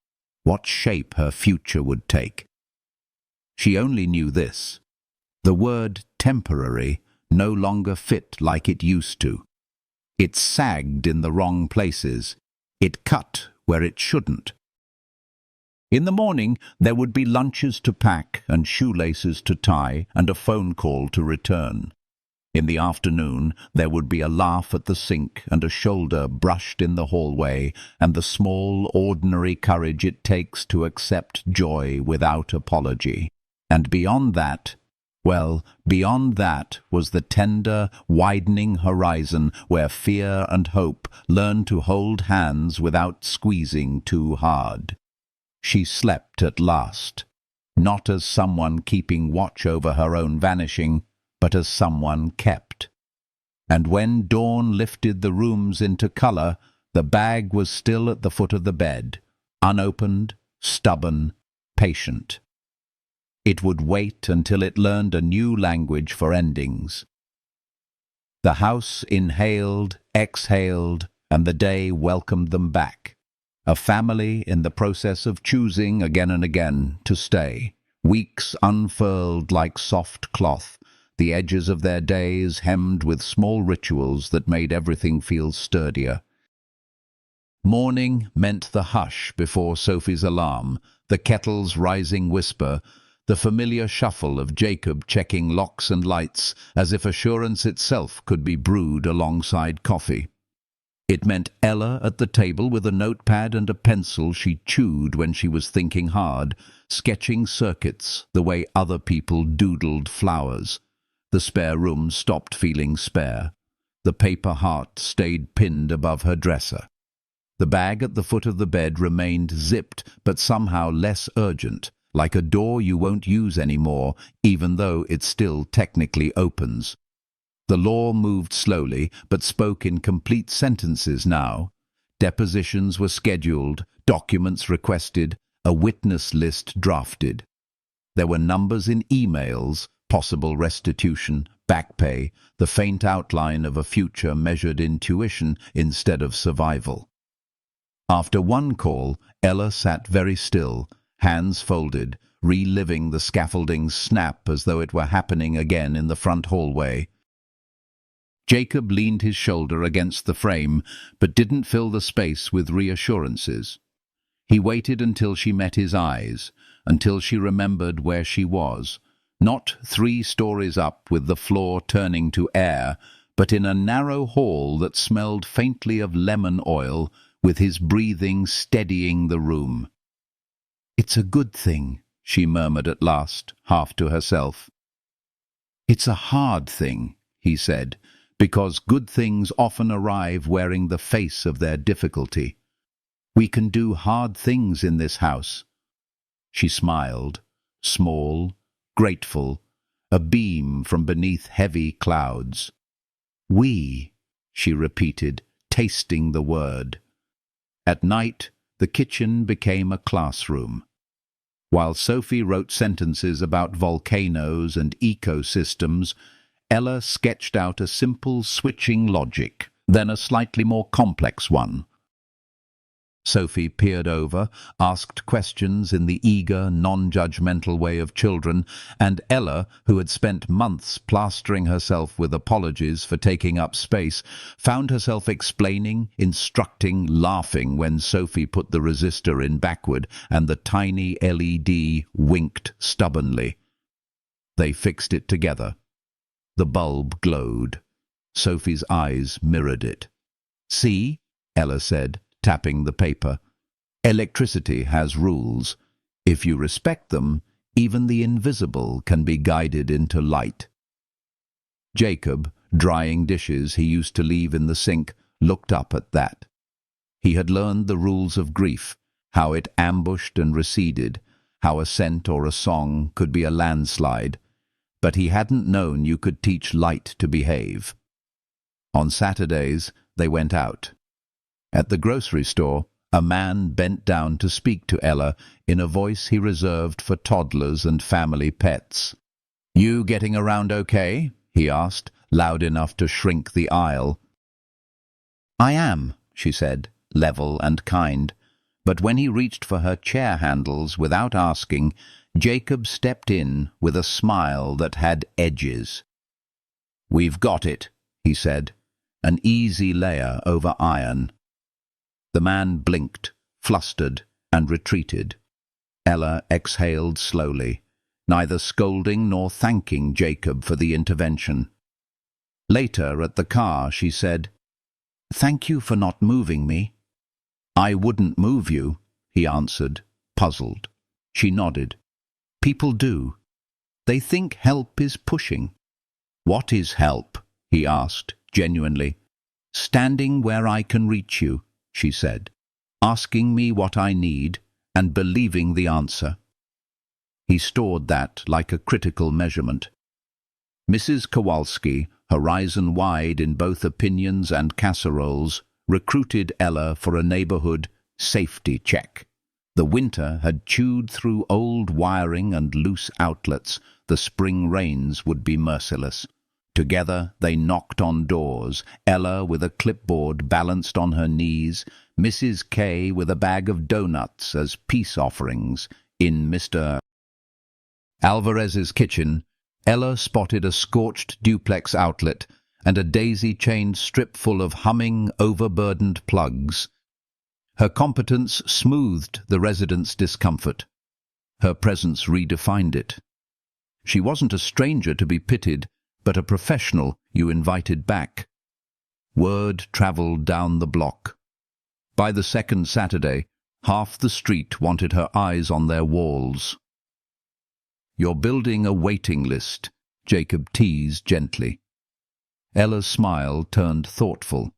[SPEAKER 1] what shape her future would take. She only knew this: the word temporary no longer fit like it used to. It sagged in the wrong places. It cut where it shouldn't. In the morning, there would be lunches to pack and shoelaces to tie and a phone call to return. In the afternoon, there would be a laugh at the sink and a shoulder brushed in the hallway and the small, ordinary courage it takes to accept joy without apology. And beyond that, well, beyond that was the tender, widening horizon where fear and hope learn to hold hands without squeezing too hard. She slept at last, not as someone keeping watch over her own vanishing, but as someone kept. And when dawn lifted the rooms into color, the bag was still at the foot of the bed, unopened, stubborn, patient. It would wait until it learned a new language for endings. The house inhaled, exhaled, and the day welcomed them back. A family in the process of choosing again and again to stay. Weeks unfurled like soft cloth, the edges of their days hemmed with small rituals that made everything feel sturdier. Morning meant the hush before Sophie's alarm, the kettle's rising whisper, the familiar shuffle of Jacob checking locks and lights, as if assurance itself could be brewed alongside coffee. It meant Ella at the table with a notepad and a pencil she chewed when she was thinking hard, sketching circuits the way other people doodled flowers. The spare room stopped feeling spare. The paper heart stayed pinned above her dresser. The bag at the foot of the bed remained zipped, but somehow less urgent, like a door you won't use anymore, even though it still technically opens. The law moved slowly, but spoke in complete sentences now. Depositions were scheduled, documents requested, a witness list drafted. There were numbers in emails, possible restitution, back pay, the faint outline of a future measured in tuition instead of survival. After one call, Ella sat very still, hands folded, reliving the scaffolding's snap as though it were happening again in the front hallway. Jacob leaned his shoulder against the frame, but didn't fill the space with reassurances. He waited until she met his eyes, until she remembered where she was, not 3 stories up with the floor turning to air, but in a narrow hall that smelled faintly of lemon oil, with his breathing steadying the room. "It's a good thing," she murmured at last, half to herself. "It's a hard thing," he said, "because good things often arrive wearing the face of their difficulty. We can do hard things in this house." She smiled, small, grateful, a beam from beneath heavy clouds. "We," she repeated, tasting the word. At night, the kitchen became a classroom. While Sophie wrote sentences about volcanoes and ecosystems, Ella sketched out a simple switching logic, then a slightly more complex one. Sophie peered over, asked questions in the eager, non-judgmental way of children, and Ella, who had spent months plastering herself with apologies for taking up space, found herself explaining, instructing, laughing when Sophie put the resistor in backward and the tiny LED winked stubbornly. They fixed it together. The bulb glowed. Sophie's eyes mirrored it. "See?" Ella said, tapping the paper. "Electricity has rules. If you respect them, even the invisible can be guided into light." Jacob, drying dishes he used to leave in the sink, looked up at that. He had learned the rules of grief, how it ambushed and receded, how a scent or a song could be a landslide, but he hadn't known you could teach light to behave. On Saturdays, they went out. At the grocery store, a man bent down to speak to Ella in a voice he reserved for toddlers and family pets. "You getting around okay?" he asked, loud enough to shrink the aisle. "I am," she said, level and kind. But when he reached for her chair handles without asking, Jacob stepped in with a smile that had edges. "We've got it," he said, an easy layer over iron. The man blinked, flustered, and retreated. Ella exhaled slowly, neither scolding nor thanking Jacob for the intervention. Later, at the car, she said, "Thank you for not moving me." "I wouldn't move you," he answered, puzzled. She nodded. "People do. They think help is pushing." "What is help?" he asked, genuinely. "Standing where I can reach you," she said, "asking me what I need and believing the answer." He stored that like a critical measurement. Mrs. Kowalski, horizon wide in both opinions and casseroles, recruited Ella for a neighborhood safety check. The winter had chewed through old wiring and loose outlets. The spring rains would be merciless. Together they knocked on doors, Ella with a clipboard balanced on her knees, Mrs. K with a bag of doughnuts as peace offerings. In Mr. Alvarez's kitchen, Ella spotted a scorched duplex outlet and a daisy-chained strip full of humming, overburdened plugs. Her competence smoothed the residents' discomfort. Her presence redefined it. She wasn't a stranger to be pitied, but a professional you invited back. Word travelled down the block. By the second Saturday, half the street wanted her eyes on their walls. "You're building a waiting list," Jacob teased gently. Ella's smile turned thoughtful.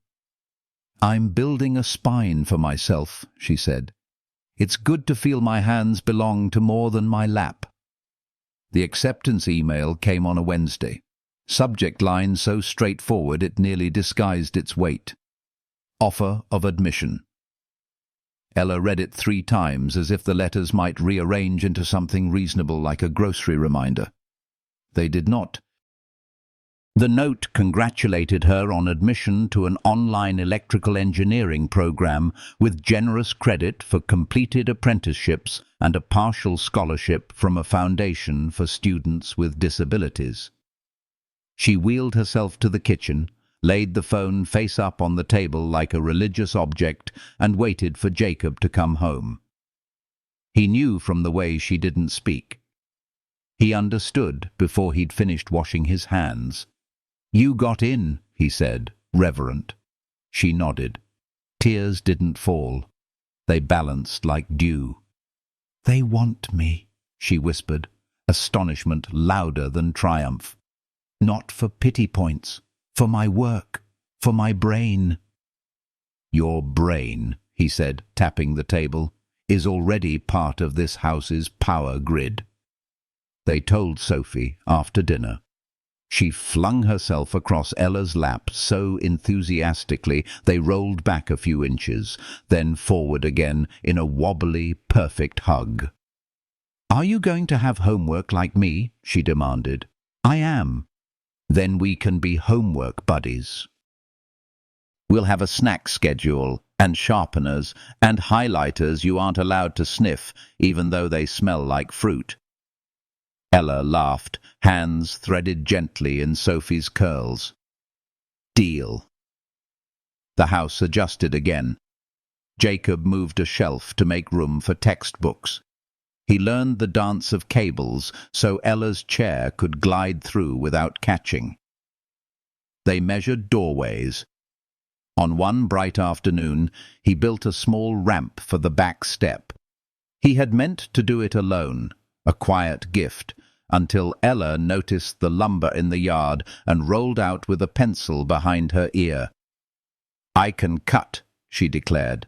[SPEAKER 1] "I'm building a spine for myself," she said. "It's good to feel my hands belong to more than my lap." The acceptance email came on a Wednesday. Subject line so straightforward it nearly disguised its weight. Offer of admission. Ella read it 3 times as if the letters might rearrange into something reasonable like a grocery reminder. They did not. The note congratulated her on admission to an online electrical engineering program with generous credit for completed apprenticeships and a partial scholarship from a foundation for students with disabilities. She wheeled herself to the kitchen, laid the phone face up on the table like a religious object, and waited for Jacob to come home. He knew from the way she didn't speak. He understood before he'd finished washing his hands. "You got in," he said, reverent. She nodded. Tears didn't fall. They balanced like dew. "They want me," she whispered, astonishment louder than triumph. "Not for pity points, for my work, for my brain." "Your brain," he said, tapping the table, "is already part of this house's power grid." They told Sophie after dinner. She flung herself across Ella's lap so enthusiastically they rolled back a few inches, then forward again in a wobbly, perfect hug. "Are you going to have homework like me?" she demanded. "I am." "Then we can be homework buddies. We'll have a snack schedule, and sharpeners, and highlighters you aren't allowed to sniff, even though they smell like fruit." Ella laughed, hands threaded gently in Sophie's curls. "Deal." The house adjusted again. Jacob moved a shelf to make room for textbooks. He learned the dance of cables so Ella's chair could glide through without catching. They measured doorways. On one bright afternoon, he built a small ramp for the back step. He had meant to do it alone, a quiet gift, until Ella noticed the lumber in the yard and rolled out with a pencil behind her ear. "I can cut," she declared.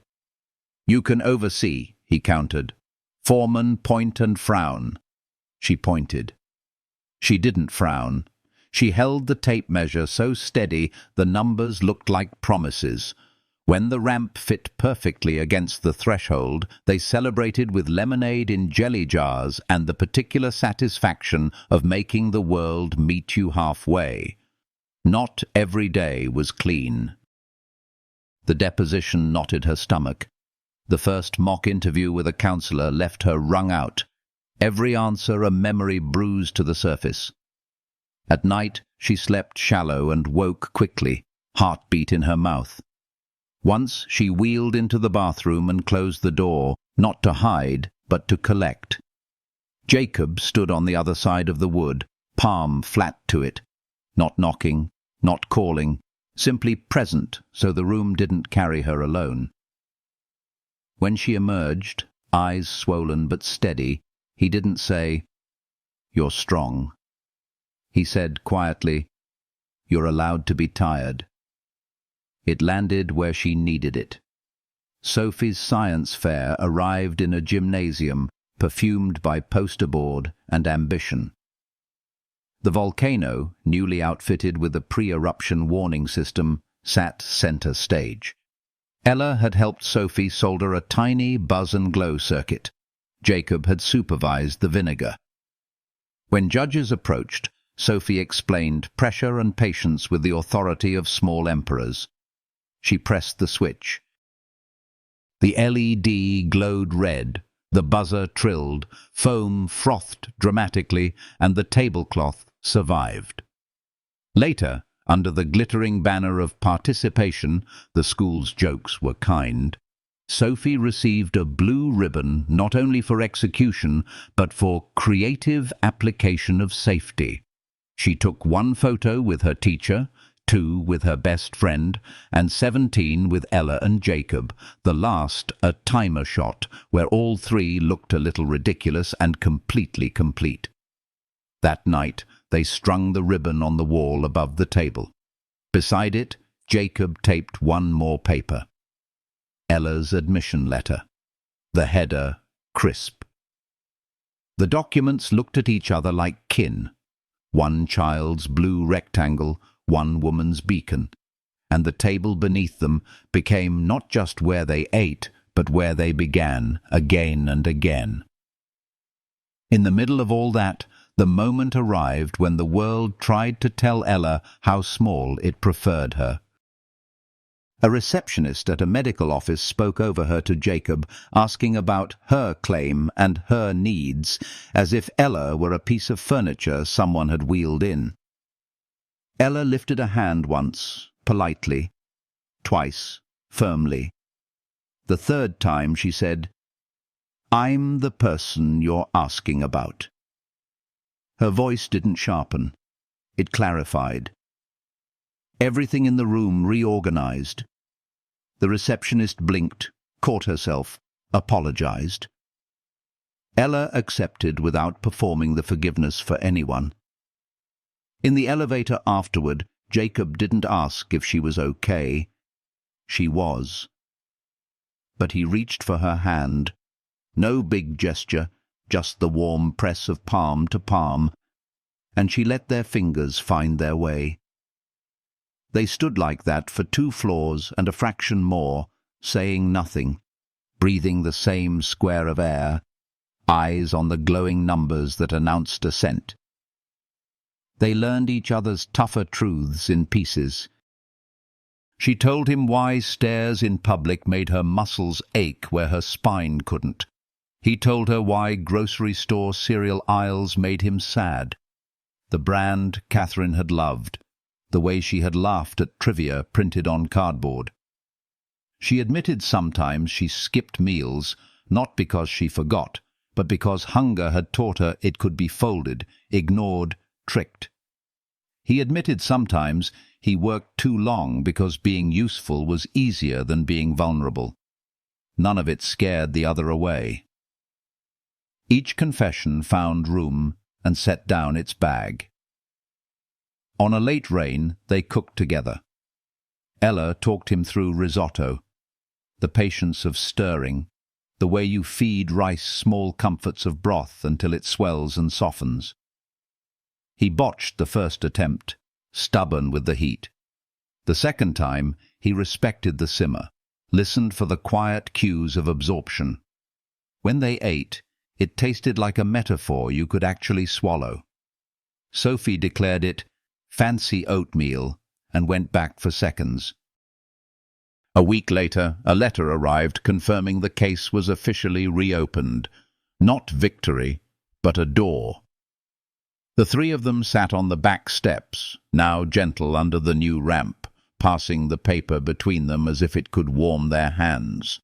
[SPEAKER 1] "You can oversee," he countered. "Foreman, point and frown." She pointed. She didn't frown. She held the tape measure so steady the numbers looked like promises. When the ramp fit perfectly against the threshold, they celebrated with lemonade in jelly jars and the particular satisfaction of making the world meet you halfway. Not every day was clean. The deposition knotted her stomach. The first mock interview with a counselor left her wrung out. Every answer a memory bruised to the surface. At night, she slept shallow and woke quickly, heartbeat in her mouth. Once she wheeled into the bathroom and closed the door, not to hide, but to collect. Jacob stood on the other side of the wood, palm flat to it, not knocking, not calling, simply present so the room didn't carry her alone. When she emerged, eyes swollen but steady, he didn't say, "You're strong." He said quietly, "You're allowed to be tired." It landed where she needed it. Sophie's science fair arrived in a gymnasium perfumed by poster board and ambition. The volcano, newly outfitted with a pre-eruption warning system, sat center stage. Ella had helped Sophie solder a tiny buzz and glow circuit. Jacob had supervised the vinegar. When judges approached, Sophie explained pressure and patience with the authority of small emperors. She pressed the switch. The LED glowed red, the buzzer trilled, foam frothed dramatically, and the tablecloth survived. Later, under the glittering banner of participation, the school's jokes were kind, Sophie received a blue ribbon not only for execution, but for creative application of safety. She took 1 photo with her teacher, 2 with her best friend, and 17 with Ella and Jacob, the last a timer shot where all 3 looked a little ridiculous and completely complete. That night, They strung the ribbon on the wall above the table. Beside it, Jacob taped one more paper. Ella's admission letter. The header crisp. The documents looked at each other like kin. One child's blue rectangle, one woman's beacon. And the table beneath them became not just where they ate, but where they began, again and again. In the middle of all that, the moment arrived when the world tried to tell Ella how small it preferred her. A receptionist at a medical office spoke over her to Jacob, asking about her claim and her needs, as if Ella were a piece of furniture someone had wheeled in. Ella lifted a hand once, politely, twice, firmly. The third time she said, "I'm the person you're asking about." Her voice didn't sharpen. It clarified. Everything in the room reorganized. The receptionist blinked, caught herself, apologized. Ella accepted without performing the forgiveness for anyone. In the elevator afterward, Jacob didn't ask if she was okay. She was. But he reached for her hand. No big gesture, just the warm press of palm to palm, and she let their fingers find their way. They stood like that for 2 floors and a fraction more, saying nothing, breathing the same square of air, eyes on the glowing numbers that announced ascent. They learned each other's tougher truths in pieces. She told him why stairs in public made her muscles ache where her spine couldn't. He told her why grocery store cereal aisles made him sad. The brand Catherine had loved, the way she had laughed at trivia printed on cardboard. She admitted sometimes she skipped meals, not because she forgot, but because hunger had taught her it could be folded, ignored, tricked. He admitted sometimes he worked too long because being useful was easier than being vulnerable. None of it scared the other away. Each confession found room and set down its bag. On a late rain, they cooked together. Ella talked him through risotto, the patience of stirring, the way you feed rice small comforts of broth until it swells and softens. He botched the first attempt, stubborn with the heat. The second time, he respected the simmer, listened for the quiet cues of absorption. When they ate, it tasted like a metaphor you could actually swallow. Sophie declared it fancy oatmeal and went back for seconds. A week later, a letter arrived confirming the case was officially reopened. Not victory, but a door. The 3 of them sat on the back steps, now gentle under the new ramp, passing the paper between them as if it could warm their hands.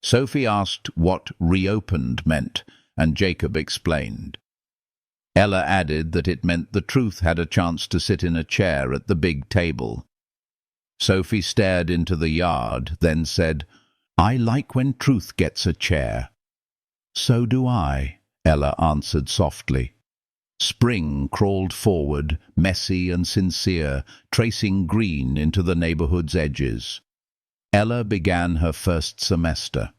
[SPEAKER 1] Sophie asked what reopened meant, and Jacob explained. Ella added that it meant the truth had a chance to sit in a chair at the big table. Sophie stared into the yard, then said, "I like when truth gets a chair." "So do I," Ella answered softly. Spring crawled forward, messy and sincere, tracing green into the neighborhood's edges. Ella began her first semester.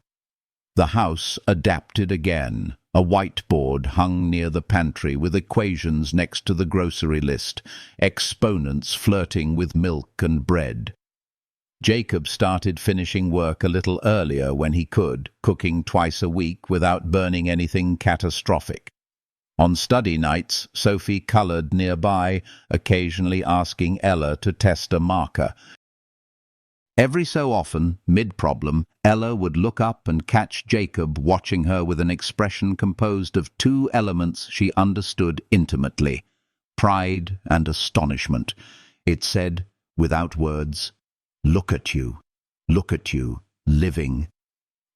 [SPEAKER 1] The house adapted again. A whiteboard hung near the pantry with equations next to the grocery list, exponents flirting with milk and bread. Jacob started finishing work a little earlier when he could, cooking twice a week without burning anything catastrophic. On study nights, Sophie colored nearby, occasionally asking Ella to test a marker. Every so often, mid-problem, Ella would look up and catch Jacob watching her with an expression composed of 2 elements she understood intimately, pride and astonishment. It said, without words, look at you, living."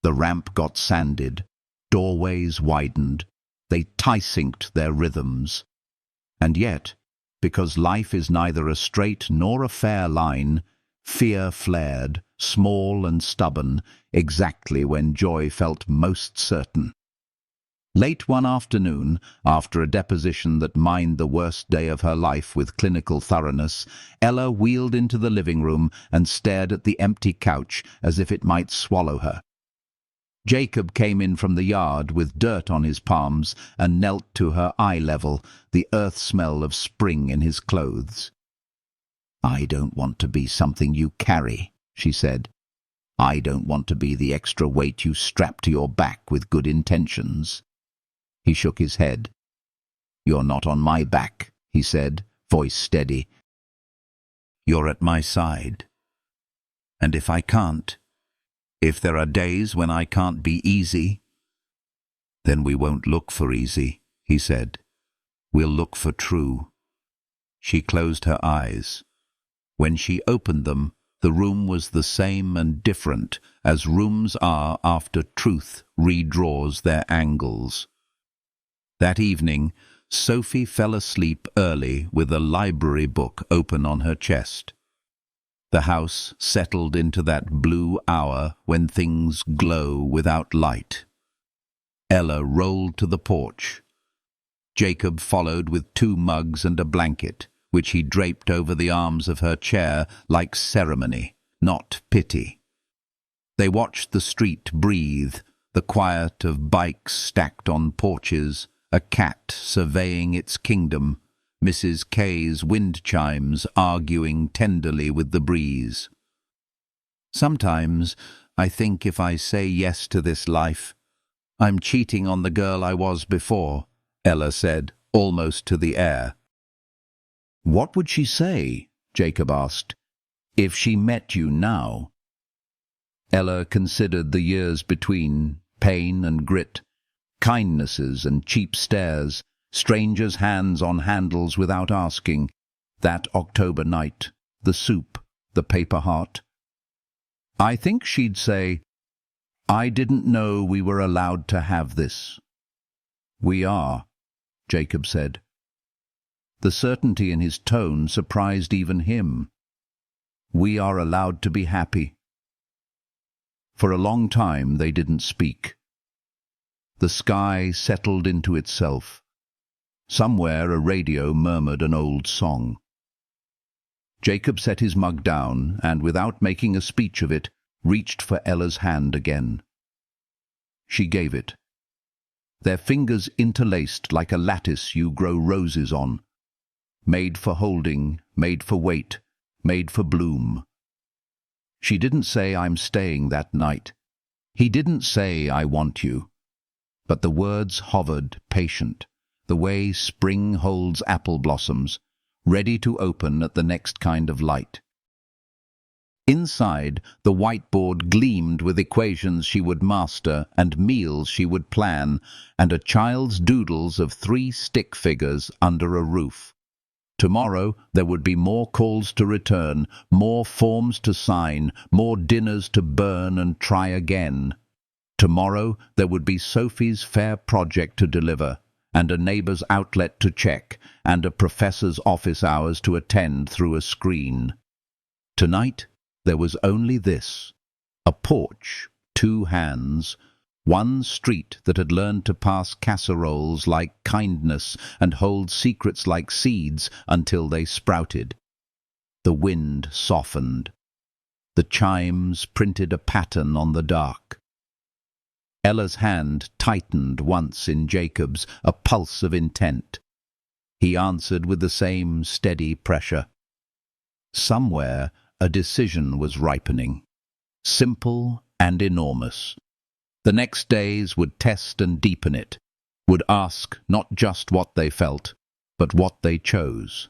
[SPEAKER 1] The ramp got sanded, doorways widened, they tie-synced their rhythms. And yet, because life is neither a straight nor a fair line, fear flared, small and stubborn, exactly when joy felt most certain. Late one afternoon, after a deposition that mined the worst day of her life with clinical thoroughness, Ella wheeled into the living room and stared at the empty couch as if it might swallow her. Jacob came in from the yard with dirt on his palms and knelt to her eye level, the earth smell of spring in his clothes. "I don't want to be something you carry," she said. "I don't want to be the extra weight you strap to your back with good intentions." He shook his head. "You're not on my back," he said, voice steady. "You're at my side. And if there are days when I can't be easy, then we won't look for easy," he said. "We'll look for true." She closed her eyes. When she opened them, the room was the same and different as rooms are after truth redraws their angles. That evening, Sophie fell asleep early with a library book open on her chest. The house settled into that blue hour when things glow without light. Ella rolled to the porch. Jacob followed with 2 mugs and a blanket, which he draped over the arms of her chair like ceremony, not pity. They watched the street breathe, the quiet of bikes stacked on porches, a cat surveying its kingdom, Mrs. K's wind chimes arguing tenderly with the breeze. "Sometimes I think if I say yes to this life, I'm cheating on the girl I was before," Ella said, almost to the air. "What would she say," Jacob asked, "if she met you now?" Ella considered the years between, pain and grit, kindnesses and cheap stares, strangers' hands on handles without asking, that October night, the soup, the paper heart. I think she'd say, "I didn't know we were allowed to have this." "We are," Jacob said. The certainty in his tone surprised even him. "We are allowed to be happy." For a long time they didn't speak. The sky settled into itself. Somewhere a radio murmured an old song. Jacob set his mug down and, without making a speech of it, reached for Ella's hand again. She gave it. Their fingers interlaced like a lattice you grow roses on. Made for holding, made for weight, made for bloom. She didn't say, "I'm staying that night." He didn't say, "I want you." But the words hovered, patient, the way spring holds apple blossoms, ready to open at the next kind of light. Inside, the whiteboard gleamed with equations she would master and meals she would plan, and a child's doodles of 3 stick figures under a roof. Tomorrow there would be more calls to return, more forms to sign, more dinners to burn and try again. Tomorrow there would be Sophie's fair project to deliver, and a neighbour's outlet to check, and a professor's office hours to attend through a screen. Tonight there was only this: a porch, 2 hands, one street that had learned to pass casseroles like kindness and hold secrets like seeds until they sprouted. The wind softened. The chimes printed a pattern on the dark. Ella's hand tightened once in Jacob's, a pulse of intent. He answered with the same steady pressure. Somewhere a decision was ripening, simple and enormous. The next days would test and deepen it, would ask not just what they felt, but what they chose.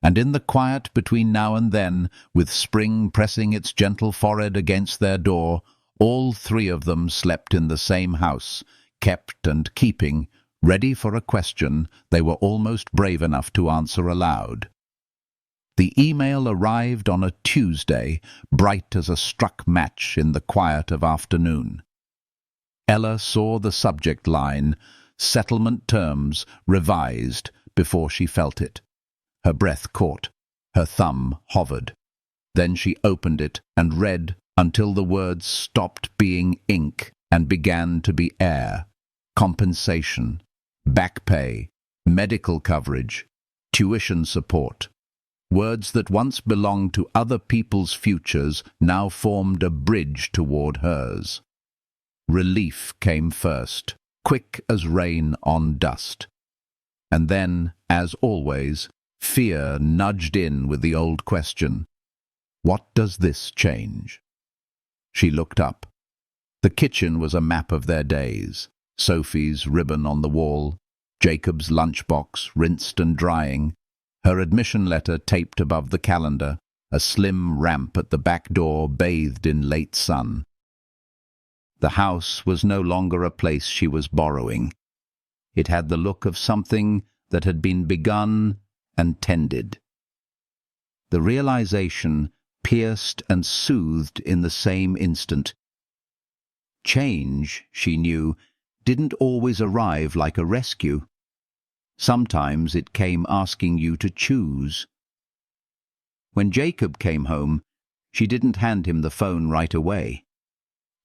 [SPEAKER 1] And in the quiet between now and then, with spring pressing its gentle forehead against their door, all 3 of them slept in the same house, kept and keeping, ready for a question they were almost brave enough to answer aloud. The email arrived on a Tuesday, bright as a struck match in the quiet of afternoon. Ella saw the subject line, "Settlement Terms Revised," before she felt it. Her breath caught. Her thumb hovered. Then she opened it and read until the words stopped being ink and began to be air. compensation, back pay, medical coverage, tuition support. Words that once belonged to other people's futures now formed a bridge toward hers. Relief came first, quick as rain on dust. And then, as always, fear nudged in with the old question, what does this change? She looked up. The kitchen was a map of their days. Sophie's ribbon on the wall, Jacob's lunchbox rinsed and drying, her admission letter taped above the calendar, a slim ramp at the back door bathed in late sun. The house was no longer a place she was borrowing. It had the look of something that had been begun and tended. The realization pierced and soothed in the same instant. Change, she knew, didn't always arrive like a rescue. Sometimes it came asking you to choose. When Jacob came home, she didn't hand him the phone right away.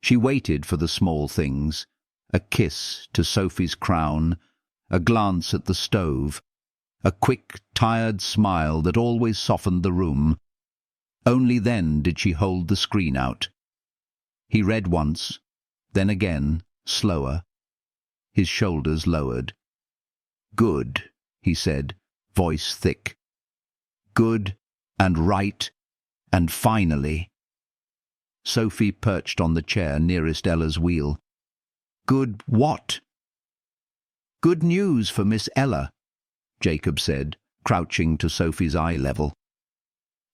[SPEAKER 1] She waited for the small things, a kiss to Sophie's crown, a glance at the stove, a quick, tired smile that always softened the room. Only then did she hold the screen out. He read once, then again, slower. His shoulders lowered. "Good," he said, voice thick. "Good and right and finally." Sophie perched on the chair nearest Ella's wheel. "Good what?" "Good news for Miss Ella," Jacob said, crouching to Sophie's eye level.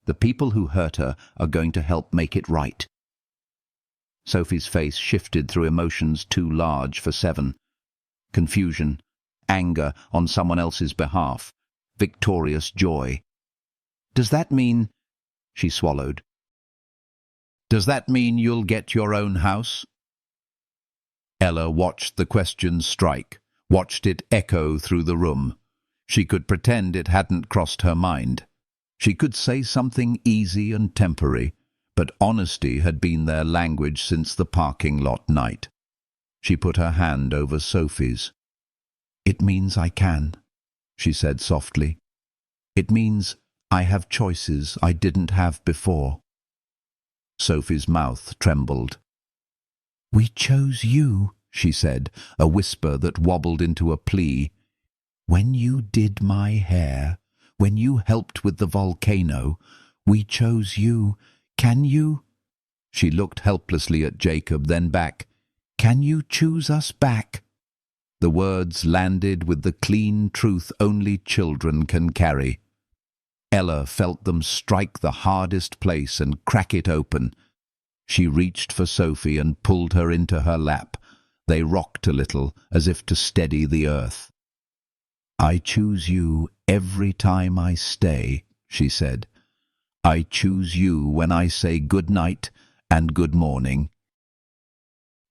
[SPEAKER 1] "The people who hurt her are going to help make it right." Sophie's face shifted through emotions too large for 7. Confusion, anger on someone else's behalf, victorious joy. "Does that mean—" She swallowed. "Does that mean you'll get your own house?" Ella watched the question strike, watched it echo through the room. She could pretend it hadn't crossed her mind. She could say something easy and temporary, but honesty had been their language since the parking lot night. She put her hand over Sophie's. "It means I can," she said softly. "It means I have choices I didn't have before." Sophie's mouth trembled. "We chose you," she said, a whisper that wobbled into a plea. "When you did my hair, when you helped with the volcano, we chose you. Can you—" She looked helplessly at Jacob, then back. "Can you choose us back?" The words landed with the clean truth only children can carry. Ella felt them strike the hardest place and crack it open. She reached for Sophie and pulled her into her lap. They rocked a little, as if to steady the earth. "I choose you every time I stay," she said. "I choose you when I say good night and good morning.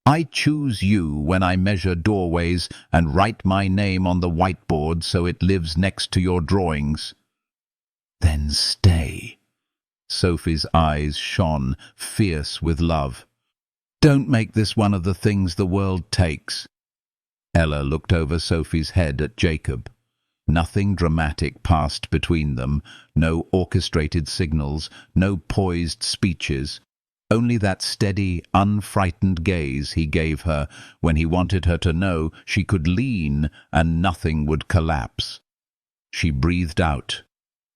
[SPEAKER 1] I choose you when I measure doorways and write my name on the whiteboard so it lives next to your drawings." "Then stay." Sophie's eyes shone, fierce with love. "Don't make this one of the things the world takes." Ella looked over Sophie's head at Jacob. Nothing dramatic passed between them, no orchestrated signals, no poised speeches. Only that steady, unfrightened gaze he gave her when he wanted her to know she could lean and nothing would collapse. She breathed out.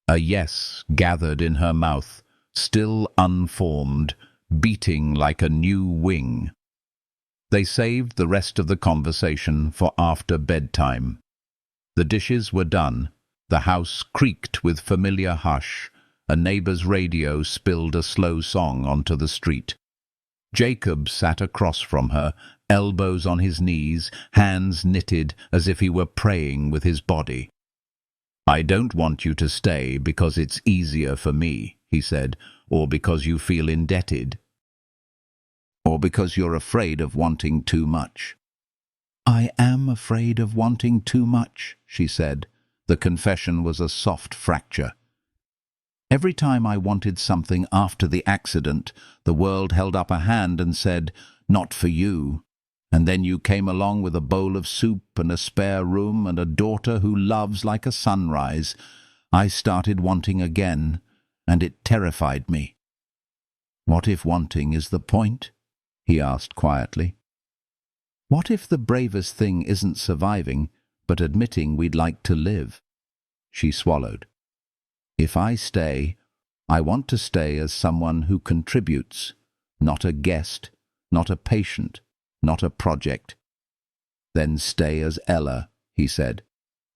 [SPEAKER 1] A yes gathered in her mouth, still unformed, beating like a new wing. They saved the rest of the conversation for after bedtime. The dishes were done. The house creaked with familiar hush. A neighbor's radio spilled a slow song onto the street. Jacob sat across from her, elbows on his knees, hands knitted as if he were praying with his body. "I don't want you to stay because it's easier for me," he said, "or because you feel indebted, or because you're afraid of wanting too much." "I am afraid of wanting too much," she said. The confession was a soft fracture. "Every time I wanted something after the accident, the world held up a hand and said, 'Not for you.' And then you came along with a bowl of soup and a spare room and a daughter who loves like a sunrise. I started wanting again, and it terrified me. What if wanting is the point? He asked quietly. What if the bravest thing isn't surviving, but admitting we'd like to live? She swallowed. If I stay, I want to stay as someone who contributes, not a guest, not a patient, not a project. Then stay as Ella, he said,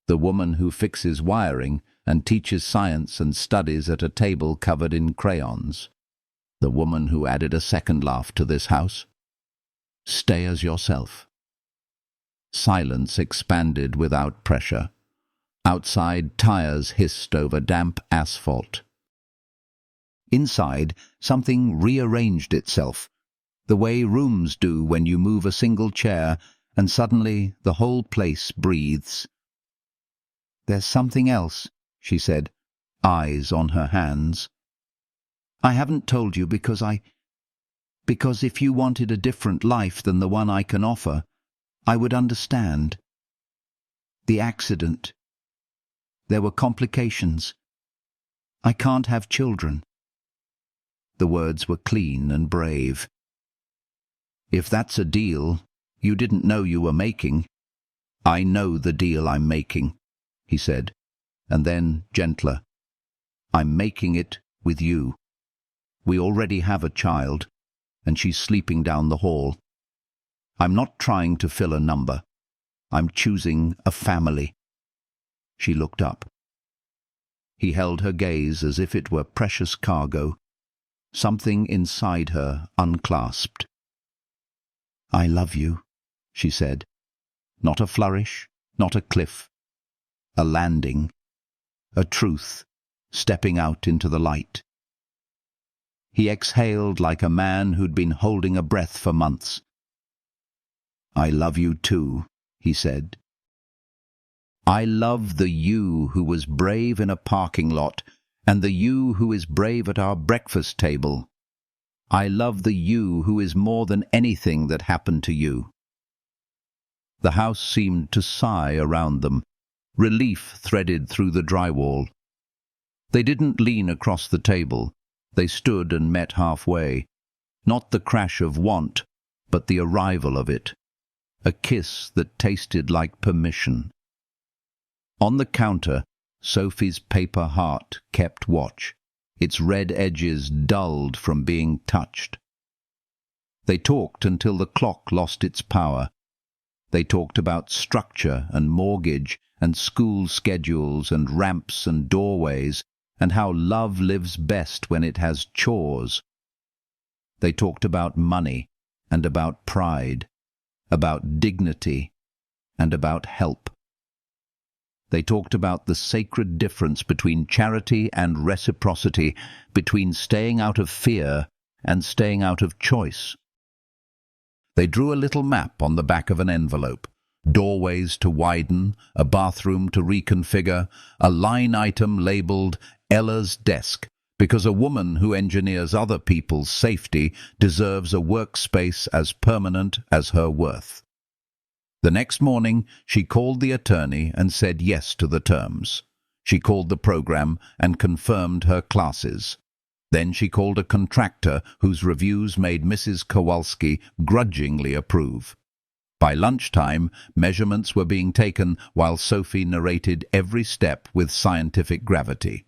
[SPEAKER 1] the woman who fixes wiring and teaches science and studies at a table covered in crayons. The woman who added a second laugh to this house. Stay as yourself. Silence expanded without pressure. Outside, tires hissed over damp asphalt. Inside, something rearranged itself, the way rooms do when you move a single chair, and suddenly the whole place breathes. There's something else, she said, eyes on her hands. I haven't told you because if you wanted a different life than the one I can offer, I would understand. The accident. There were complications. I can't have children. The words were clean and brave. If that's a deal you didn't know you were making. I know the deal I'm making, he said, and then gentler. I'm making it with you. We already have a child, and she's sleeping down the hall. I'm not trying to fill a number. I'm choosing a family. She looked up. He held her gaze as if it were precious cargo. Something inside her unclasped. I love you, she said. Not a flourish, not a cliff. A landing. A truth, stepping out into the light. He exhaled like a man who'd been holding a breath for months. I love you too, he said. I love the you who was brave in a parking lot and the you who is brave at our breakfast table. I love the you who is more than anything that happened to you. The house seemed to sigh around them, relief threaded through the drywall. They didn't lean across the table. They stood and met halfway. Not the crash of want, but the arrival of it. A kiss that tasted like permission. On the counter, Sophie's paper heart kept watch, its red edges dulled from being touched. They talked until the clock lost its power. They talked about structure and mortgage and school schedules and ramps and doorways and how love lives best when it has chores. They talked about money and about pride, about dignity and about help. They talked about the sacred difference between charity and reciprocity, between staying out of fear and staying out of choice. They drew a little map on the back of an envelope. Doorways to widen, a bathroom to reconfigure, a line item labeled Ella's desk, because a woman who engineers other people's safety deserves a workspace as permanent as her worth. The next morning, she called the attorney and said yes to the terms. She called the program and confirmed her classes. Then she called a contractor whose reviews made Mrs. Kowalski grudgingly approve. By lunchtime, measurements were being taken while Sophie narrated every step with scientific gravity.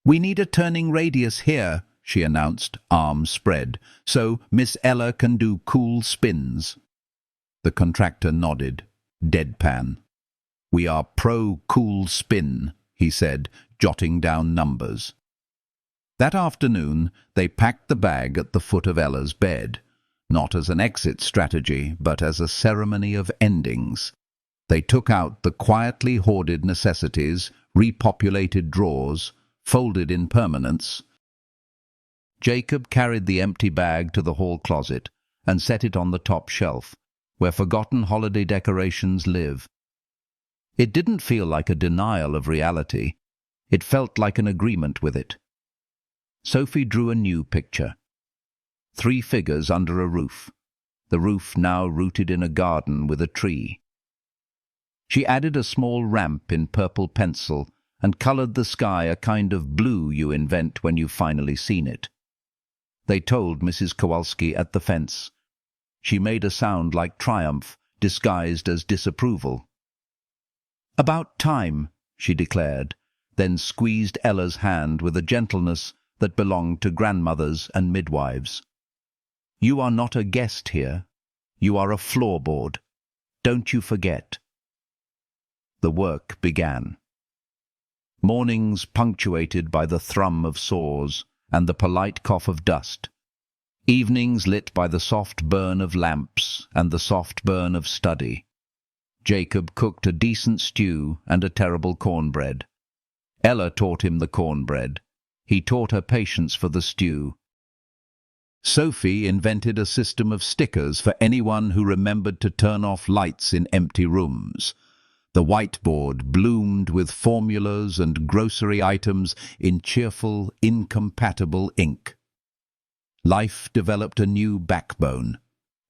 [SPEAKER 1] "We need a turning radius here," she announced, arms spread, "so Miss Ella can do cool spins." The contractor nodded, deadpan. "We are pro-cool spin," he said, jotting down numbers. That afternoon, they packed the bag at the foot of Ella's bed, not as an exit strategy, but as a ceremony of endings. They took out the quietly hoarded necessities, repopulated drawers, folded in permanence. Jacob carried the empty bag to the hall closet and set it on the top shelf, where forgotten holiday decorations live. It didn't feel like a denial of reality. It felt like an agreement with it. Sophie drew a new picture. 3 figures under a roof. the roof now rooted in a garden with a tree. She added a small ramp in purple pencil and coloured the sky a kind of blue you invent when you've finally seen it. They told Mrs. Kowalski at the fence. She made a sound like triumph, disguised as disapproval. "About time," she declared, then squeezed Ella's hand with a gentleness that belonged to grandmothers and midwives. "You are not a guest here. You are a floorboard. Don't you forget." The work began. Mornings punctuated by the thrum of saws and the polite cough of dust. Evenings lit by the soft burn of lamps and the soft burn of study. Jacob cooked a decent stew and a terrible cornbread. Ella taught him the cornbread. He taught her patience for the stew. Sophie invented a system of stickers for anyone who remembered to turn off lights in empty rooms. The whiteboard bloomed with formulas and grocery items in cheerful, incompatible ink. Life developed a new backbone,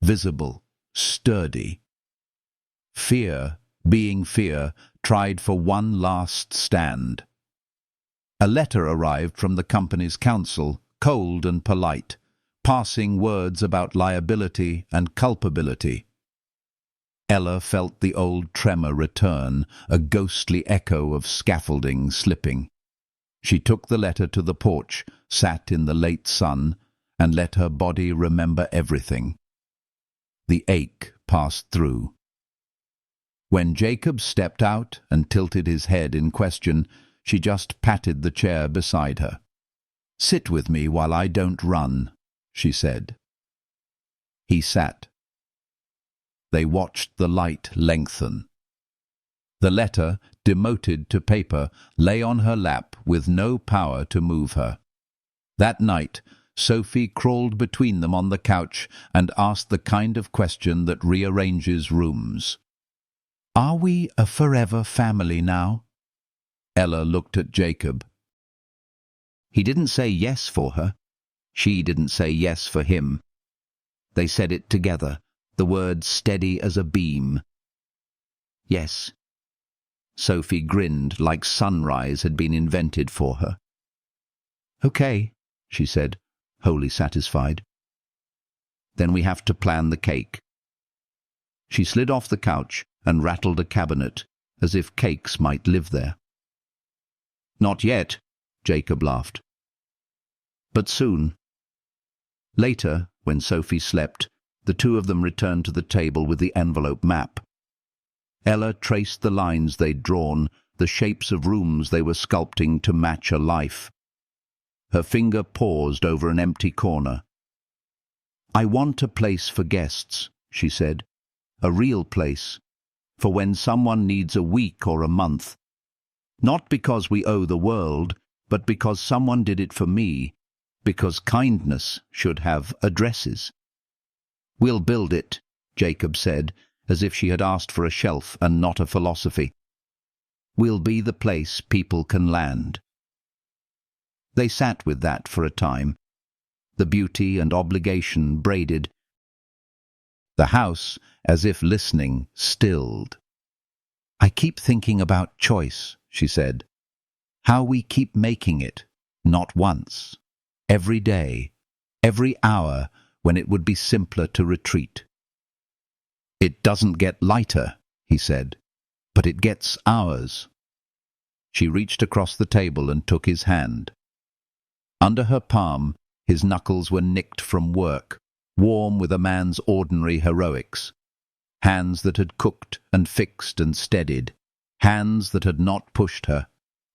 [SPEAKER 1] visible, sturdy. Fear, being fear, tried for one last stand. A letter arrived from the company's counsel, cold and polite, passing words about liability and culpability. Ella felt the old tremor return, a ghostly echo of scaffolding slipping. She took the letter to the porch, sat in the late sun, and let her body remember everything. The ache passed through. When Jacob stepped out and tilted his head in question, she just patted the chair beside her. "Sit with me while I don't run," she said. He sat. They watched the light lengthen. The letter, demoted to paper, lay on her lap with no power to move her. That night, Sophie crawled between them on the couch and asked the kind of question that rearranges rooms. "Are we a forever family now?" Ella looked at Jacob. He didn't say yes for her. She didn't say yes for him. They said it together, the word steady as a beam. "Yes." Sophie grinned like sunrise had been invented for her. "Okay," she said, wholly satisfied. "Then we have to plan the cake." She slid off the couch and rattled a cabinet, as if cakes might live there. "Not yet," Jacob laughed. "But soon." Later, when Sophie slept, the two of them returned to the table with the envelope map. Ella traced the lines they'd drawn, the shapes of rooms they were sculpting to match a life. Her finger paused over an empty corner. "I want a place for guests," she said. "A real place, for when someone needs a week or a month. Not because we owe the world, but because someone did it for me, because kindness should have addresses." "We'll build it," Jacob said, as if she had asked for a shelf and not a philosophy. "We'll be the place people can land." They sat with that for a time, the beauty and obligation braided. The house, as if listening, stilled. "I keep thinking about choice," she said. "How we keep making it, not once, every day, every hour, when it would be simpler to retreat." "It doesn't get lighter," he said, "but it gets ours." She reached across the table and took his hand. Under her palm, his knuckles were nicked from work, warm with a man's ordinary heroics. Hands that had cooked and fixed and steadied. Hands that had not pushed her.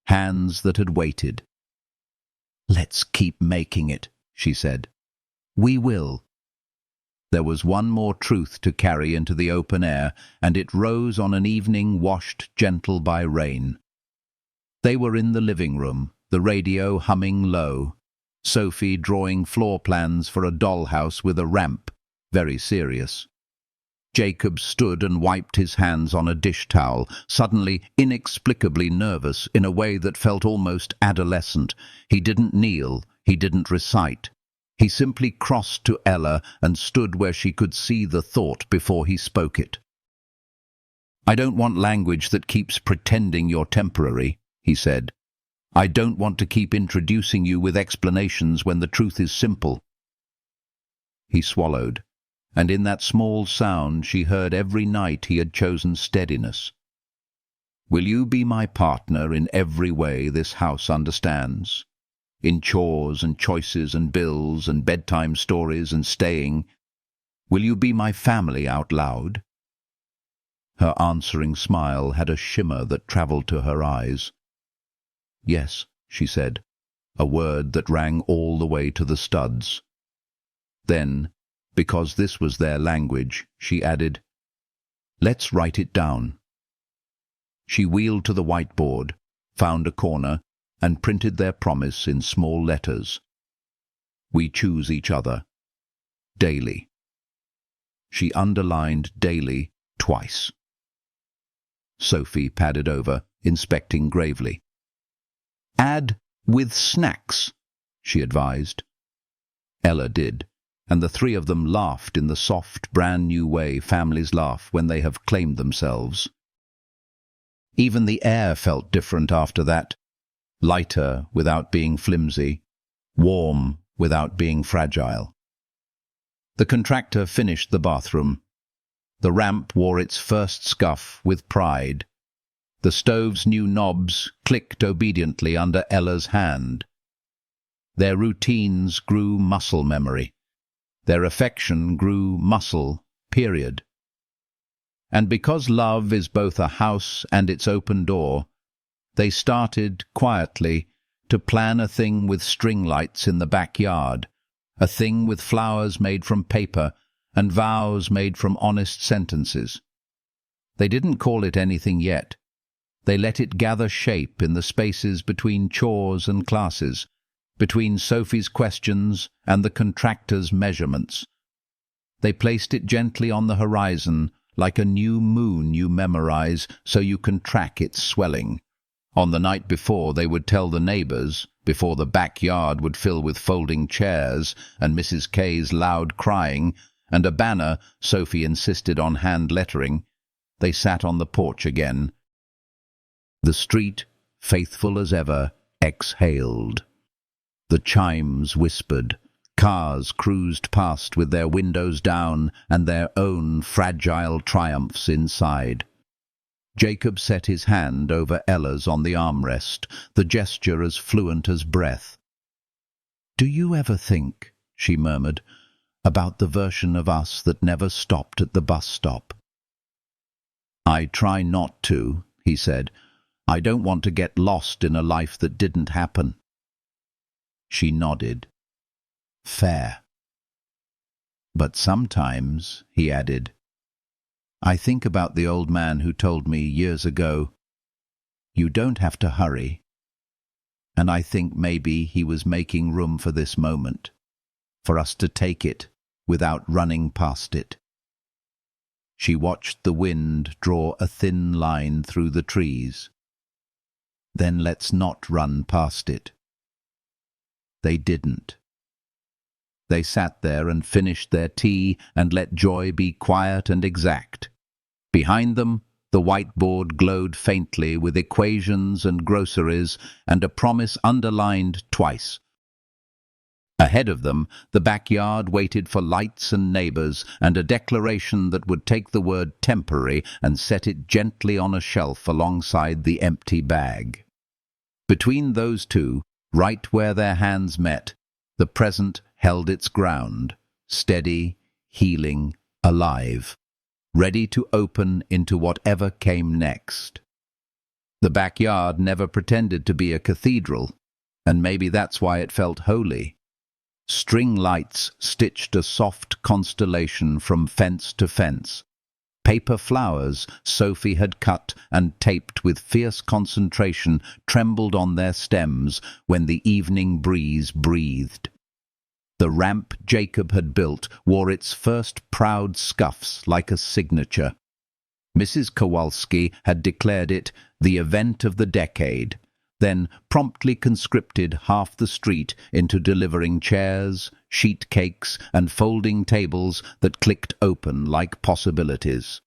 [SPEAKER 1] Hands that had waited. "Let's keep making it," she said. "We will." There was one more truth to carry into the open air, and it rose on an evening washed gentle by rain. They were in the living room, the radio humming low, Sophie drawing floor plans for a dollhouse with a ramp, very serious. Jacob stood and wiped his hands on a dish towel, suddenly inexplicably nervous in a way that felt almost adolescent. He didn't kneel, he didn't recite. He simply crossed to Ella and stood where she could see the thought before he spoke it. "I don't want language that keeps pretending you're temporary," he said. "I don't want to keep introducing you with explanations when the truth is simple." He swallowed, and in that small sound she heard every night he had chosen steadiness. "Will you be my partner in every way this house understands? In chores and choices and bills and bedtime stories and staying? Will you be my family out loud?" Her answering smile had a shimmer that travelled to her eyes. "Yes," she said, a word that rang all the way to the studs. Then, because this was their language, she added, "Let's write it down." She wheeled to the whiteboard, found a corner, and printed their promise in small letters. "We choose each other. Daily." She underlined daily twice. Sophie padded over, inspecting gravely. "Add with snacks," she advised. Ella did, and the three of them laughed in the soft, brand-new way families laugh when they have claimed themselves. Even the air felt different after that, lighter without being flimsy, warm without being fragile. The contractor finished the bathroom. The ramp wore its first scuff with pride. The stove's new knobs clicked obediently under Ella's hand. Their routines grew muscle memory. Their affection grew muscle, period. And because love is both a house and its open door, they started, quietly, to plan a thing with string lights in the backyard, a thing with flowers made from paper and vows made from honest sentences. They didn't call it anything yet. They let it gather shape in the spaces between chores and classes, between Sophie's questions and the contractor's measurements. They placed it gently on the horizon, like a new moon you memorize so you can track its swelling. On the night before, they would tell the neighbors, before the backyard would fill with folding chairs and Mrs. K's loud crying, and a banner Sophie insisted on hand lettering. They sat on the porch again. The street, faithful as ever, exhaled. The chimes whispered. Cars cruised past with their windows down and their own fragile triumphs inside. Jacob set his hand over Ella's on the armrest, the gesture as fluent as breath. "Do you ever think," she murmured, "about the version of us that never stopped at the bus stop?" "I try not to," he said. "I don't want to get lost in a life that didn't happen." She nodded. "Fair." "But sometimes," he added, "I think about the old man who told me years ago, 'You don't have to hurry.' And I think maybe he was making room for this moment, for us to take it without running past it." She watched the wind draw a thin line through the trees. "Then let's not run past it." They didn't. They sat there and finished their tea and let joy be quiet and exact. Behind them, the whiteboard glowed faintly with equations and groceries and a promise underlined twice. Ahead of them, the backyard waited for lights and neighbors and a declaration that would take the word temporary and set it gently on a shelf alongside the empty bag. Between those two, right where their hands met, the present held its ground, steady, healing, alive, ready to open into whatever came next. The backyard never pretended to be a cathedral, and maybe that's why it felt holy. String lights stitched a soft constellation from fence to fence. Paper flowers Sophie had cut and taped with fierce concentration trembled on their stems when the evening breeze breathed. The ramp Jacob had built wore its first proud scuffs like a signature. Mrs. Kowalski had declared it the event of the decade, then promptly conscripted half the street into delivering chairs, sheet cakes, and folding tables that clicked open like possibilities.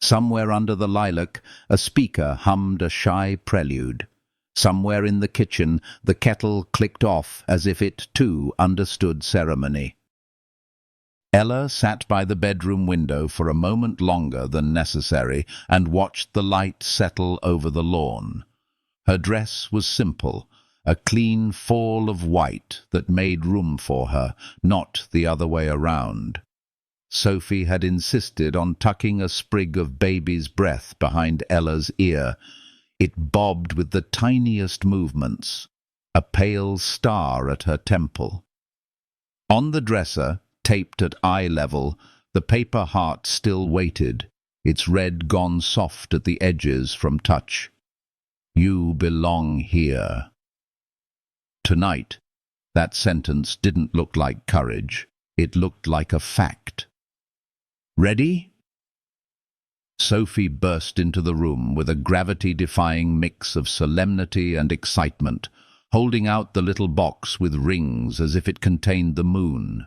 [SPEAKER 1] Somewhere under the lilac, a speaker hummed a shy prelude. Somewhere in the kitchen, the kettle clicked off as if it, too, understood ceremony. Ella sat by the bedroom window for a moment longer than necessary and watched the light settle over the lawn. Her dress was simple, a clean fall of white that made room for her, not the other way around. Sophie had insisted on tucking a sprig of baby's breath behind Ella's ear. It bobbed with the tiniest movements, a pale star at her temple. On the dresser, taped at eye level, the paper heart still waited, its red gone soft at the edges from touch. You belong here. Tonight, that sentence didn't look like courage. It looked like a fact. Ready? Sophie burst into the room with a gravity-defying mix of solemnity and excitement, holding out the little box with rings as if it contained the moon.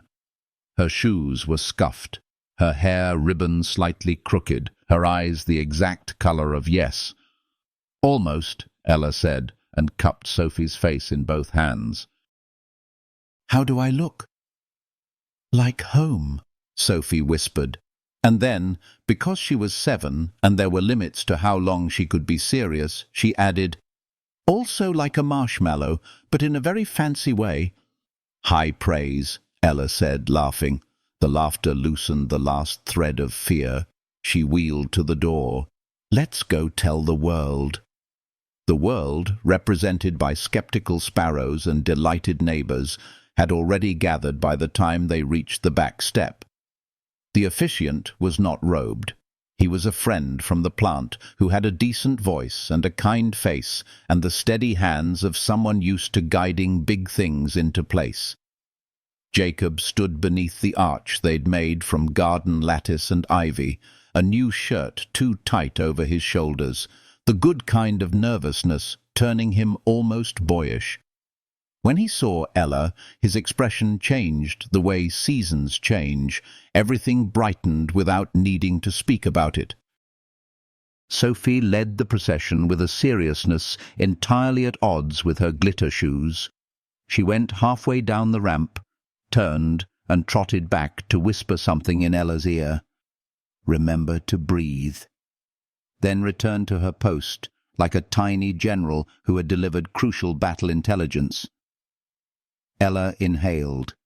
[SPEAKER 1] Her shoes were scuffed, her hair ribbon slightly crooked, her eyes the exact color of yes. Almost, Ella said, and cupped Sophie's face in both hands. How do I look? Like home, Sophie whispered. And then, because she was 7 and there were limits to how long she could be serious, she added, also like a marshmallow, but in a very fancy way. High praise, Ella said, laughing. The laughter loosened the last thread of fear. She wheeled to the door. Let's go tell the world. The world, represented by skeptical sparrows and delighted neighbours, had already gathered by the time they reached the back step. The officiant was not robed. He was a friend from the plant who had a decent voice and a kind face and the steady hands of someone used to guiding big things into place. Jacob stood beneath the arch they'd made from garden lattice and ivy, a new shirt too tight over his shoulders, the good kind of nervousness turning him almost boyish. When he saw Ella, his expression changed the way seasons change. Everything brightened without needing to speak about it. Sophie led the procession with a seriousness entirely at odds with her glitter shoes. She went halfway down the ramp, turned, and trotted back to whisper something in Ella's ear. Remember to breathe. Then returned to her post, like a tiny general who had delivered crucial battle intelligence. Ella inhaled.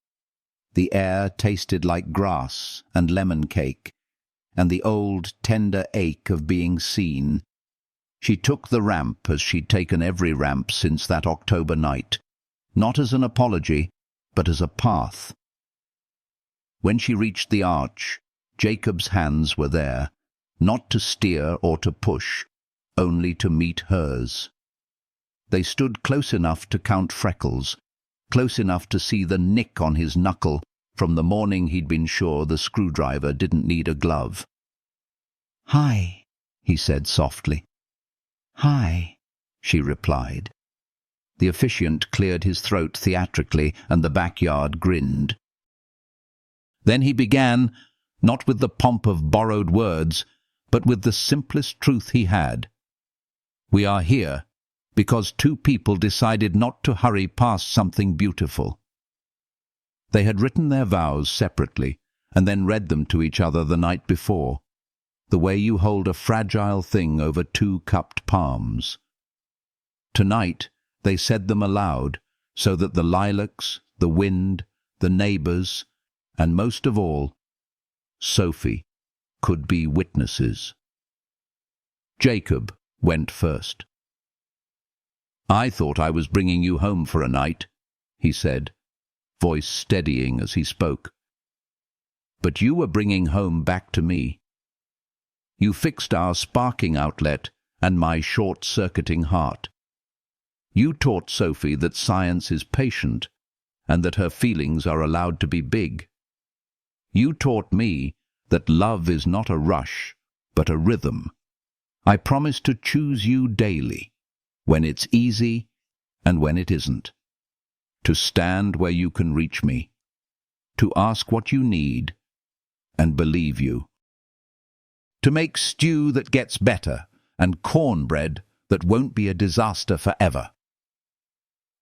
[SPEAKER 1] The air tasted like grass and lemon cake, and the old tender ache of being seen. She took the ramp as she'd taken every ramp since that October night, not as an apology, but as a path. When she reached the arch, Jacob's hands were there, not to steer or to push, only to meet hers. They stood close enough to count freckles, close enough to see the nick on his knuckle from the morning he'd been sure the screwdriver didn't need a glove. "Hi," he said softly. "Hi," she replied. The officiant cleared his throat theatrically, and the backyard grinned. Then he began, not with the pomp of borrowed words, but with the simplest truth he had. We are here because 2 people decided not to hurry past something beautiful. They had written their vows separately, and then read them to each other the night before, the way you hold a fragile thing over 2 cupped palms. Tonight they said them aloud, so that the lilacs, the wind, the neighbours, and most of all, Sophie, could be witnesses. Jacob went first. "I thought I was bringing you home for a night," he said, voice steadying as he spoke. "But you were bringing home back to me. You fixed our sparking outlet and my short-circuiting heart. You taught Sophie that science is patient and that her feelings are allowed to be big. You taught me that love is not a rush, but a rhythm. I promise to choose you daily, when it's easy and when it isn't, to stand where you can reach me, to ask what you need and believe you, to make stew that gets better and cornbread that won't be a disaster forever.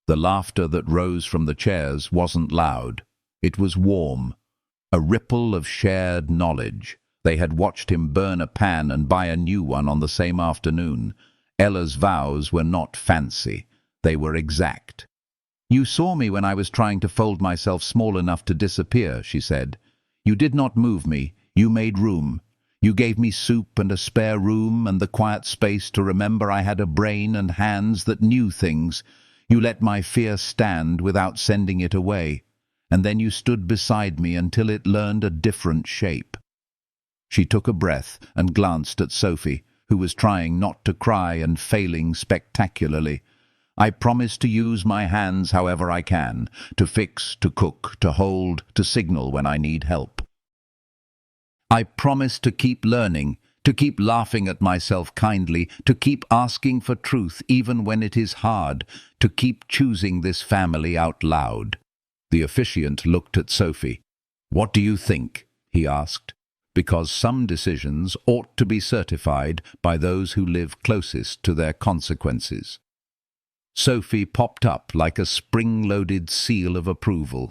[SPEAKER 1] The laughter that rose from the chairs wasn't loud. It was warm, a ripple of shared knowledge. They had watched him burn a pan and buy a new one on the same afternoon. Ella's vows were not fancy. They were exact. "You saw me when I was trying to fold myself small enough to disappear," she said. "You did not move me. You made room. You gave me soup and a spare room and the quiet space to remember I had a brain and hands that knew things. You let my fear stand without sending it away, and then you stood beside me until it learned a different shape." She took a breath and glanced at Sophie, who was trying not to cry and failing spectacularly. "I promise to use my hands however I can, to fix, to cook, to hold, to signal when I need help. I promise to keep learning, to keep laughing at myself kindly, to keep asking for truth even when it is hard, to keep choosing this family out loud." The officiant looked at Sophie. "What do you think?" he asked, because some decisions ought to be certified by those who live closest to their consequences. Sophie popped up like a spring-loaded seal of approval.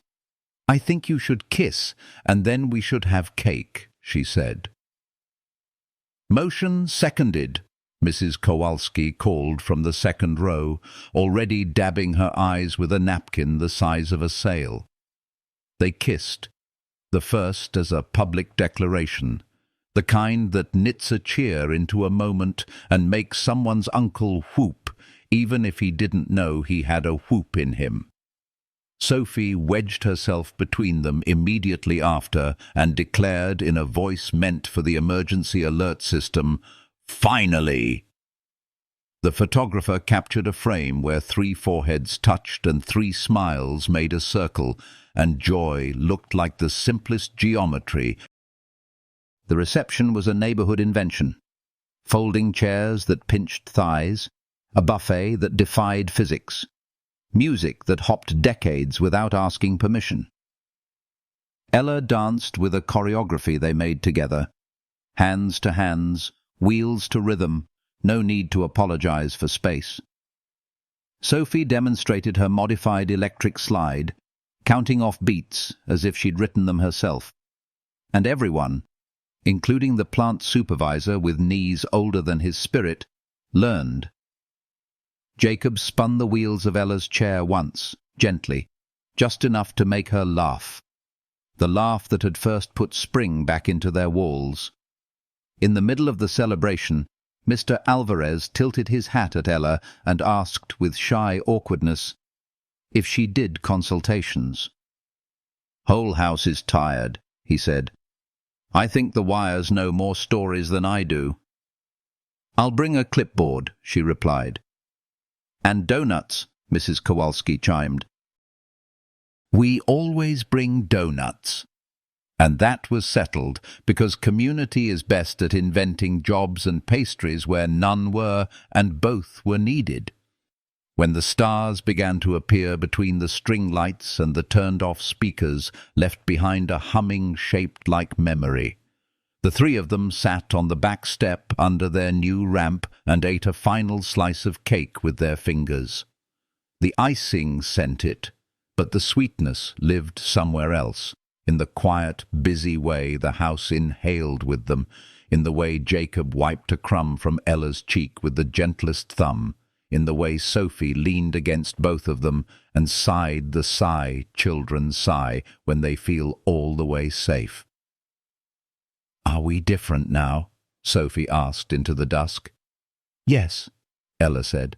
[SPEAKER 1] "I think you should kiss, and then we should have cake," she said. "Motion seconded," Mrs. Kowalski called from the second row, already dabbing her eyes with a napkin the size of a sail. They kissed, the first as a public declaration, the kind that knits a cheer into a moment and makes someone's uncle whoop, even if he didn't know he had a whoop in him. Sophie wedged herself between them immediately after and declared in a voice meant for the emergency alert system, "Finally!" The photographer captured a frame where 3 foreheads touched and 3 smiles made a circle, and joy looked like the simplest geometry. The reception was a neighborhood invention. Folding chairs that pinched thighs, a buffet that defied physics, music that hopped decades without asking permission. Ella danced with a choreography they made together. Hands to hands, wheels to rhythm, no need to apologize for space. Sophie demonstrated her modified electric slide, counting off beats as if she'd written them herself. And everyone, including the plant supervisor with knees older than his spirit, learned. Jacob spun the wheels of Ella's chair once, gently, just enough to make her laugh. The laugh that had first put spring back into their walls. In the middle of the celebration, Mr. Alvarez tilted his hat at Ella and asked with shy awkwardness if she did consultations. "Whole house is tired," he said. "I think the wires know more stories than I do." "I'll bring a clipboard," she replied. "And donuts," Mrs. Kowalski chimed. "We always bring donuts." And that was settled, because community is best at inventing jobs and pastries where none were, and both were needed. When the stars began to appear between the string lights and the turned-off speakers left behind a humming shaped like memory, the 3 of them sat on the back step under their new ramp and ate a final slice of cake with their fingers. The icing sent it, but the sweetness lived somewhere else, in the quiet, busy way the house inhaled with them, in the way Jacob wiped a crumb from Ella's cheek with the gentlest thumb, in the way Sophie leaned against both of them and sighed the sigh children sigh when they feel all the way safe. "Are we different now?" Sophie asked into the dusk. "Yes," Ella said.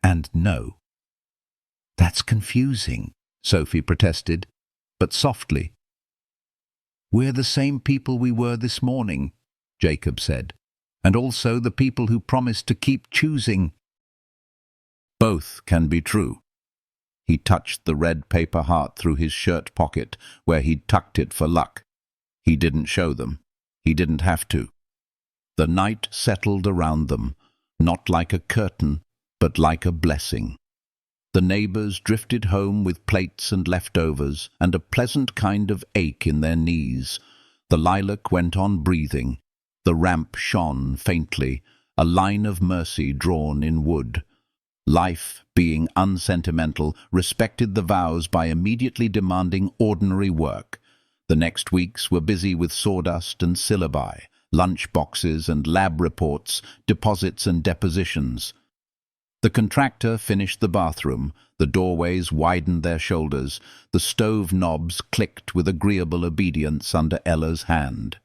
[SPEAKER 1] "And no." "That's confusing," Sophie protested, but softly. "We're the same people we were this morning," Jacob said, "and also the people who promised to keep choosing." "Both can be true." He touched the red paper heart through his shirt pocket, where he'd tucked it for luck. He didn't show them. He didn't have to. The night settled around them, not like a curtain, but like a blessing. The neighbours drifted home with plates and leftovers, and a pleasant kind of ache in their knees. The lilac went on breathing. The ramp shone faintly, a line of mercy drawn in wood. Life, being unsentimental, respected the vows by immediately demanding ordinary work. The next weeks were busy with sawdust and syllabi, lunch boxes and lab reports, deposits and depositions. The contractor finished the bathroom, the doorways widened their shoulders, the stove knobs clicked with agreeable obedience under Ella's hand.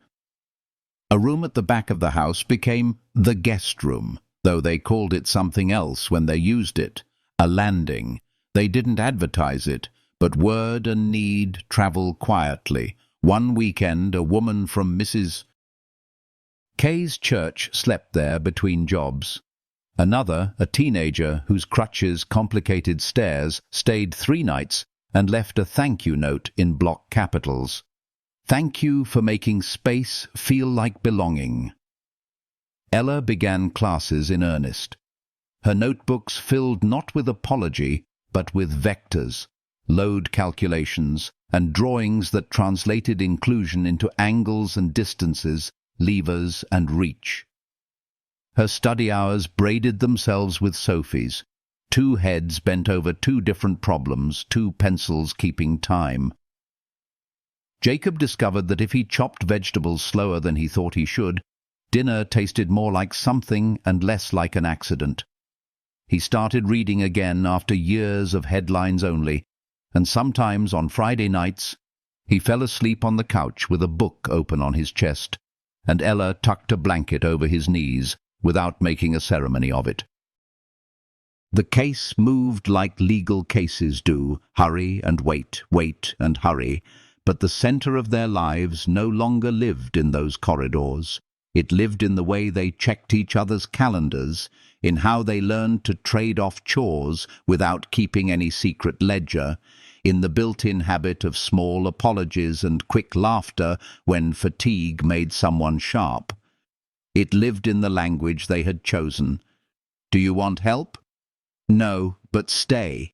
[SPEAKER 1] A room at the back of the house became the guest room, though they called it something else when they used it, a landing. They didn't advertise it, but word and need travel quietly. One weekend, a woman from Mrs. K's church slept there between jobs. Another, a teenager whose crutches complicated stairs, stayed 3 nights and left a thank you note in block capitals. Thank you for making space feel like belonging. Ella began classes in earnest. Her notebooks filled not with apology, but with vectors, load calculations, and drawings that translated inclusion into angles and distances, levers and reach. Her study hours braided themselves with Sophie's, 2 heads bent over 2 different problems, 2 pencils keeping time. Jacob discovered that if he chopped vegetables slower than he thought he should, dinner tasted more like something and less like an accident. He started reading again after years of headlines only, and sometimes on Friday nights he fell asleep on the couch with a book open on his chest, and Ella tucked a blanket over his knees without making a ceremony of it. The case moved like legal cases do, hurry and wait, wait and hurry, but the center of their lives no longer lived in those corridors. It lived in the way they checked each other's calendars, in how they learned to trade off chores without keeping any secret ledger, in the built-in habit of small apologies and quick laughter when fatigue made someone sharp. It lived in the language they had chosen. Do you want help? No, but stay.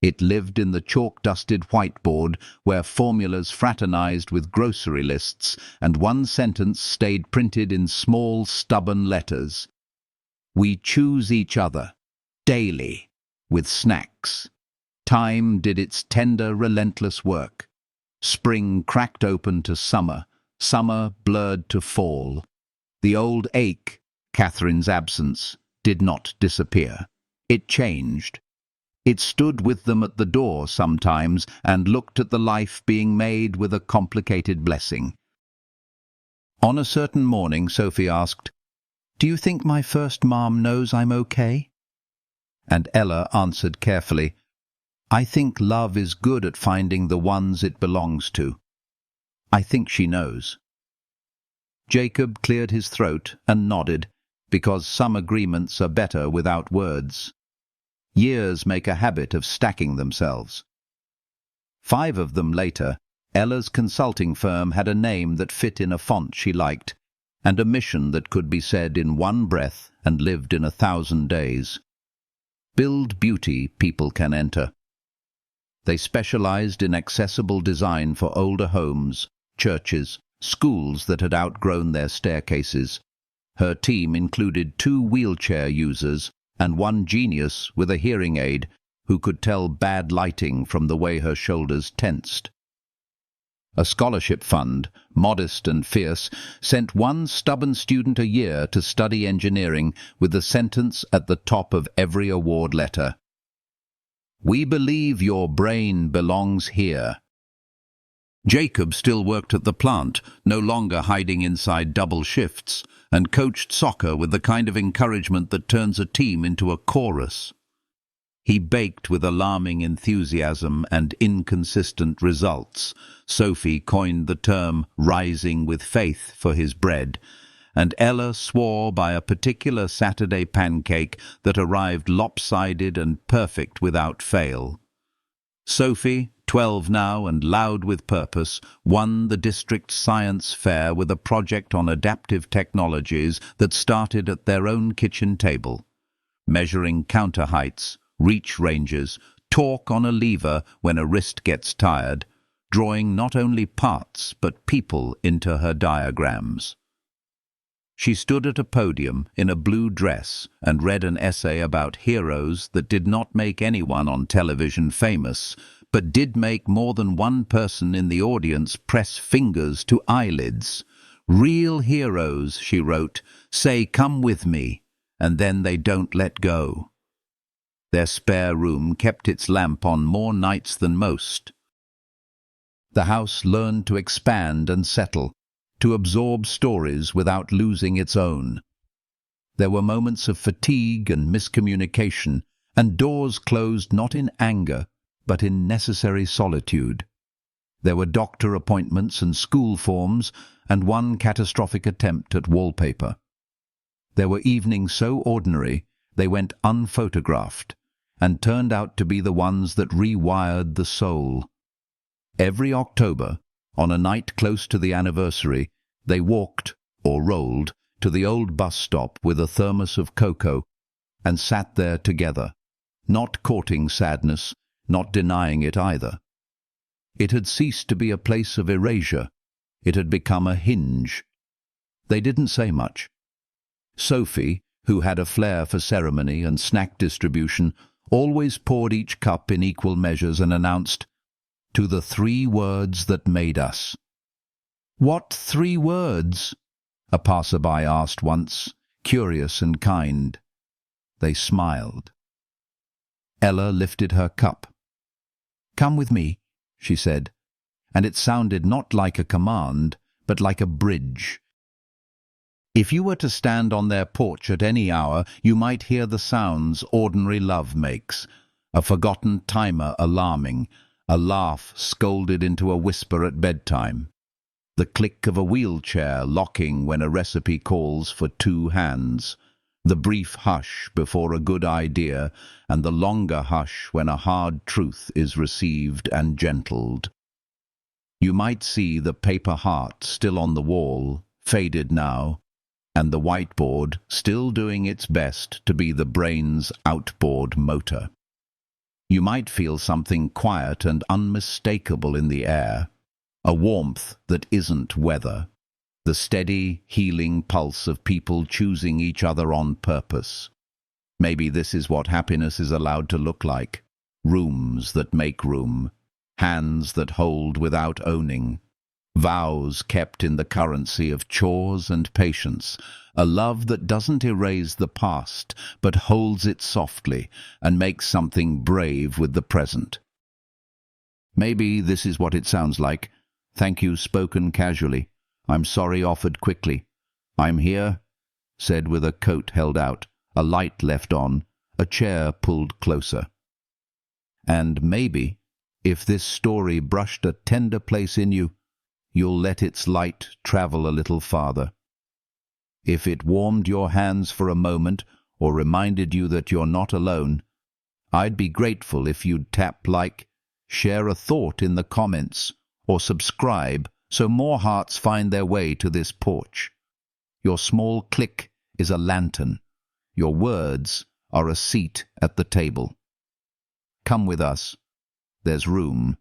[SPEAKER 1] It lived in the chalk-dusted whiteboard where formulas fraternized with grocery lists and one sentence stayed printed in small, stubborn letters. We choose each other, daily, with snacks. Time did its tender, relentless work. Spring cracked open to summer, summer blurred to fall. The old ache, Catherine's absence, did not disappear. It changed. It stood with them at the door sometimes and looked at the life being made with a complicated blessing. On a certain morning, Sophie asked, "Do you think my first mom knows I'm okay?" And Ella answered carefully, "I think love is good at finding the ones it belongs to. I think she knows." Jacob cleared his throat and nodded, because some agreements are better without words. Years make a habit of stacking themselves. 5 of them later, Ella's consulting firm had a name that fit in a font she liked, and a mission that could be said in one breath and lived in 1,000 days. Build beauty people can enter. They specialized in accessible design for older homes, churches, schools that had outgrown their staircases. Her team included 2 wheelchair users and 1 genius with a hearing aid who could tell bad lighting from the way her shoulders tensed. A scholarship fund, modest and fierce, sent 1 stubborn student a year to study engineering with the sentence at the top of every award letter: "We believe your brain belongs here." Jacob still worked at the plant, no longer hiding inside double shifts, and coached soccer with the kind of encouragement that turns a team into a chorus. He baked with alarming enthusiasm and inconsistent results. Sophie coined the term "rising with faith" for his bread, and Ella swore by a particular Saturday pancake that arrived lopsided and perfect without fail. Sophie, 12 now and loud with purpose, won the district science fair with a project on adaptive technologies that started at their own kitchen table. measuring counter heights, reach ranges, torque on a lever when a wrist gets tired, drawing not only parts but people into her diagrams. She stood at a podium in a blue dress and read an essay about heroes that did not make anyone on television famous, but did make more than one person in the audience press fingers to eyelids. Real heroes, she wrote, say, "Come with me," and then they don't let go. Their spare room kept its lamp on more nights than most. The house learned to expand and settle, to absorb stories without losing its own. There were moments of fatigue and miscommunication, and doors closed not in anger, but in necessary solitude. There were doctor appointments and school forms, and one catastrophic attempt at wallpaper. There were evenings so ordinary they went unphotographed, and turned out to be the ones that rewired the soul. Every October, on a night close to the anniversary, they walked, or rolled, to the old bus stop with a thermos of cocoa, and sat there together, not courting sadness, not denying it either. It had ceased to be a place of erasure. It had become a hinge. They didn't say much. Sophie, who had a flair for ceremony and snack distribution, always poured each cup in equal measures and announced, "To the 3 words that made us." "What 3 words?" a passerby asked once, curious and kind. They smiled. Ella lifted her cup. "Come with me," she said, and it sounded not like a command, but like a bridge. If you were to stand on their porch at any hour, you might hear the sounds ordinary love makes, a forgotten timer alarming, a laugh scolded into a whisper at bedtime, the click of a wheelchair locking when a recipe calls for 2 hands, the brief hush before a good idea, and the longer hush when a hard truth is received and gentled. You might see the paper heart still on the wall, faded now, and the whiteboard still doing its best to be the brain's outboard motor. You might feel something quiet and unmistakable in the air, a warmth that isn't weather, the steady, healing pulse of people choosing each other on purpose. Maybe this is what happiness is allowed to look like: rooms that make room, hands that hold without owning, vows kept in the currency of chores and patience, a love that doesn't erase the past, but holds it softly and makes something brave with the present. Maybe this is what it sounds like. Thank you spoken casually. I'm sorry offered quickly. I'm here, said with a coat held out, a light left on, a chair pulled closer. And maybe, if this story brushed a tender place in you, you'll let its light travel a little farther. If it warmed your hands for a moment or reminded you that you're not alone, I'd be grateful if you'd tap like, share a thought in the comments, or subscribe so more hearts find their way to this porch. Your small click is a lantern. Your words are a seat at the table. Come with us. There's room.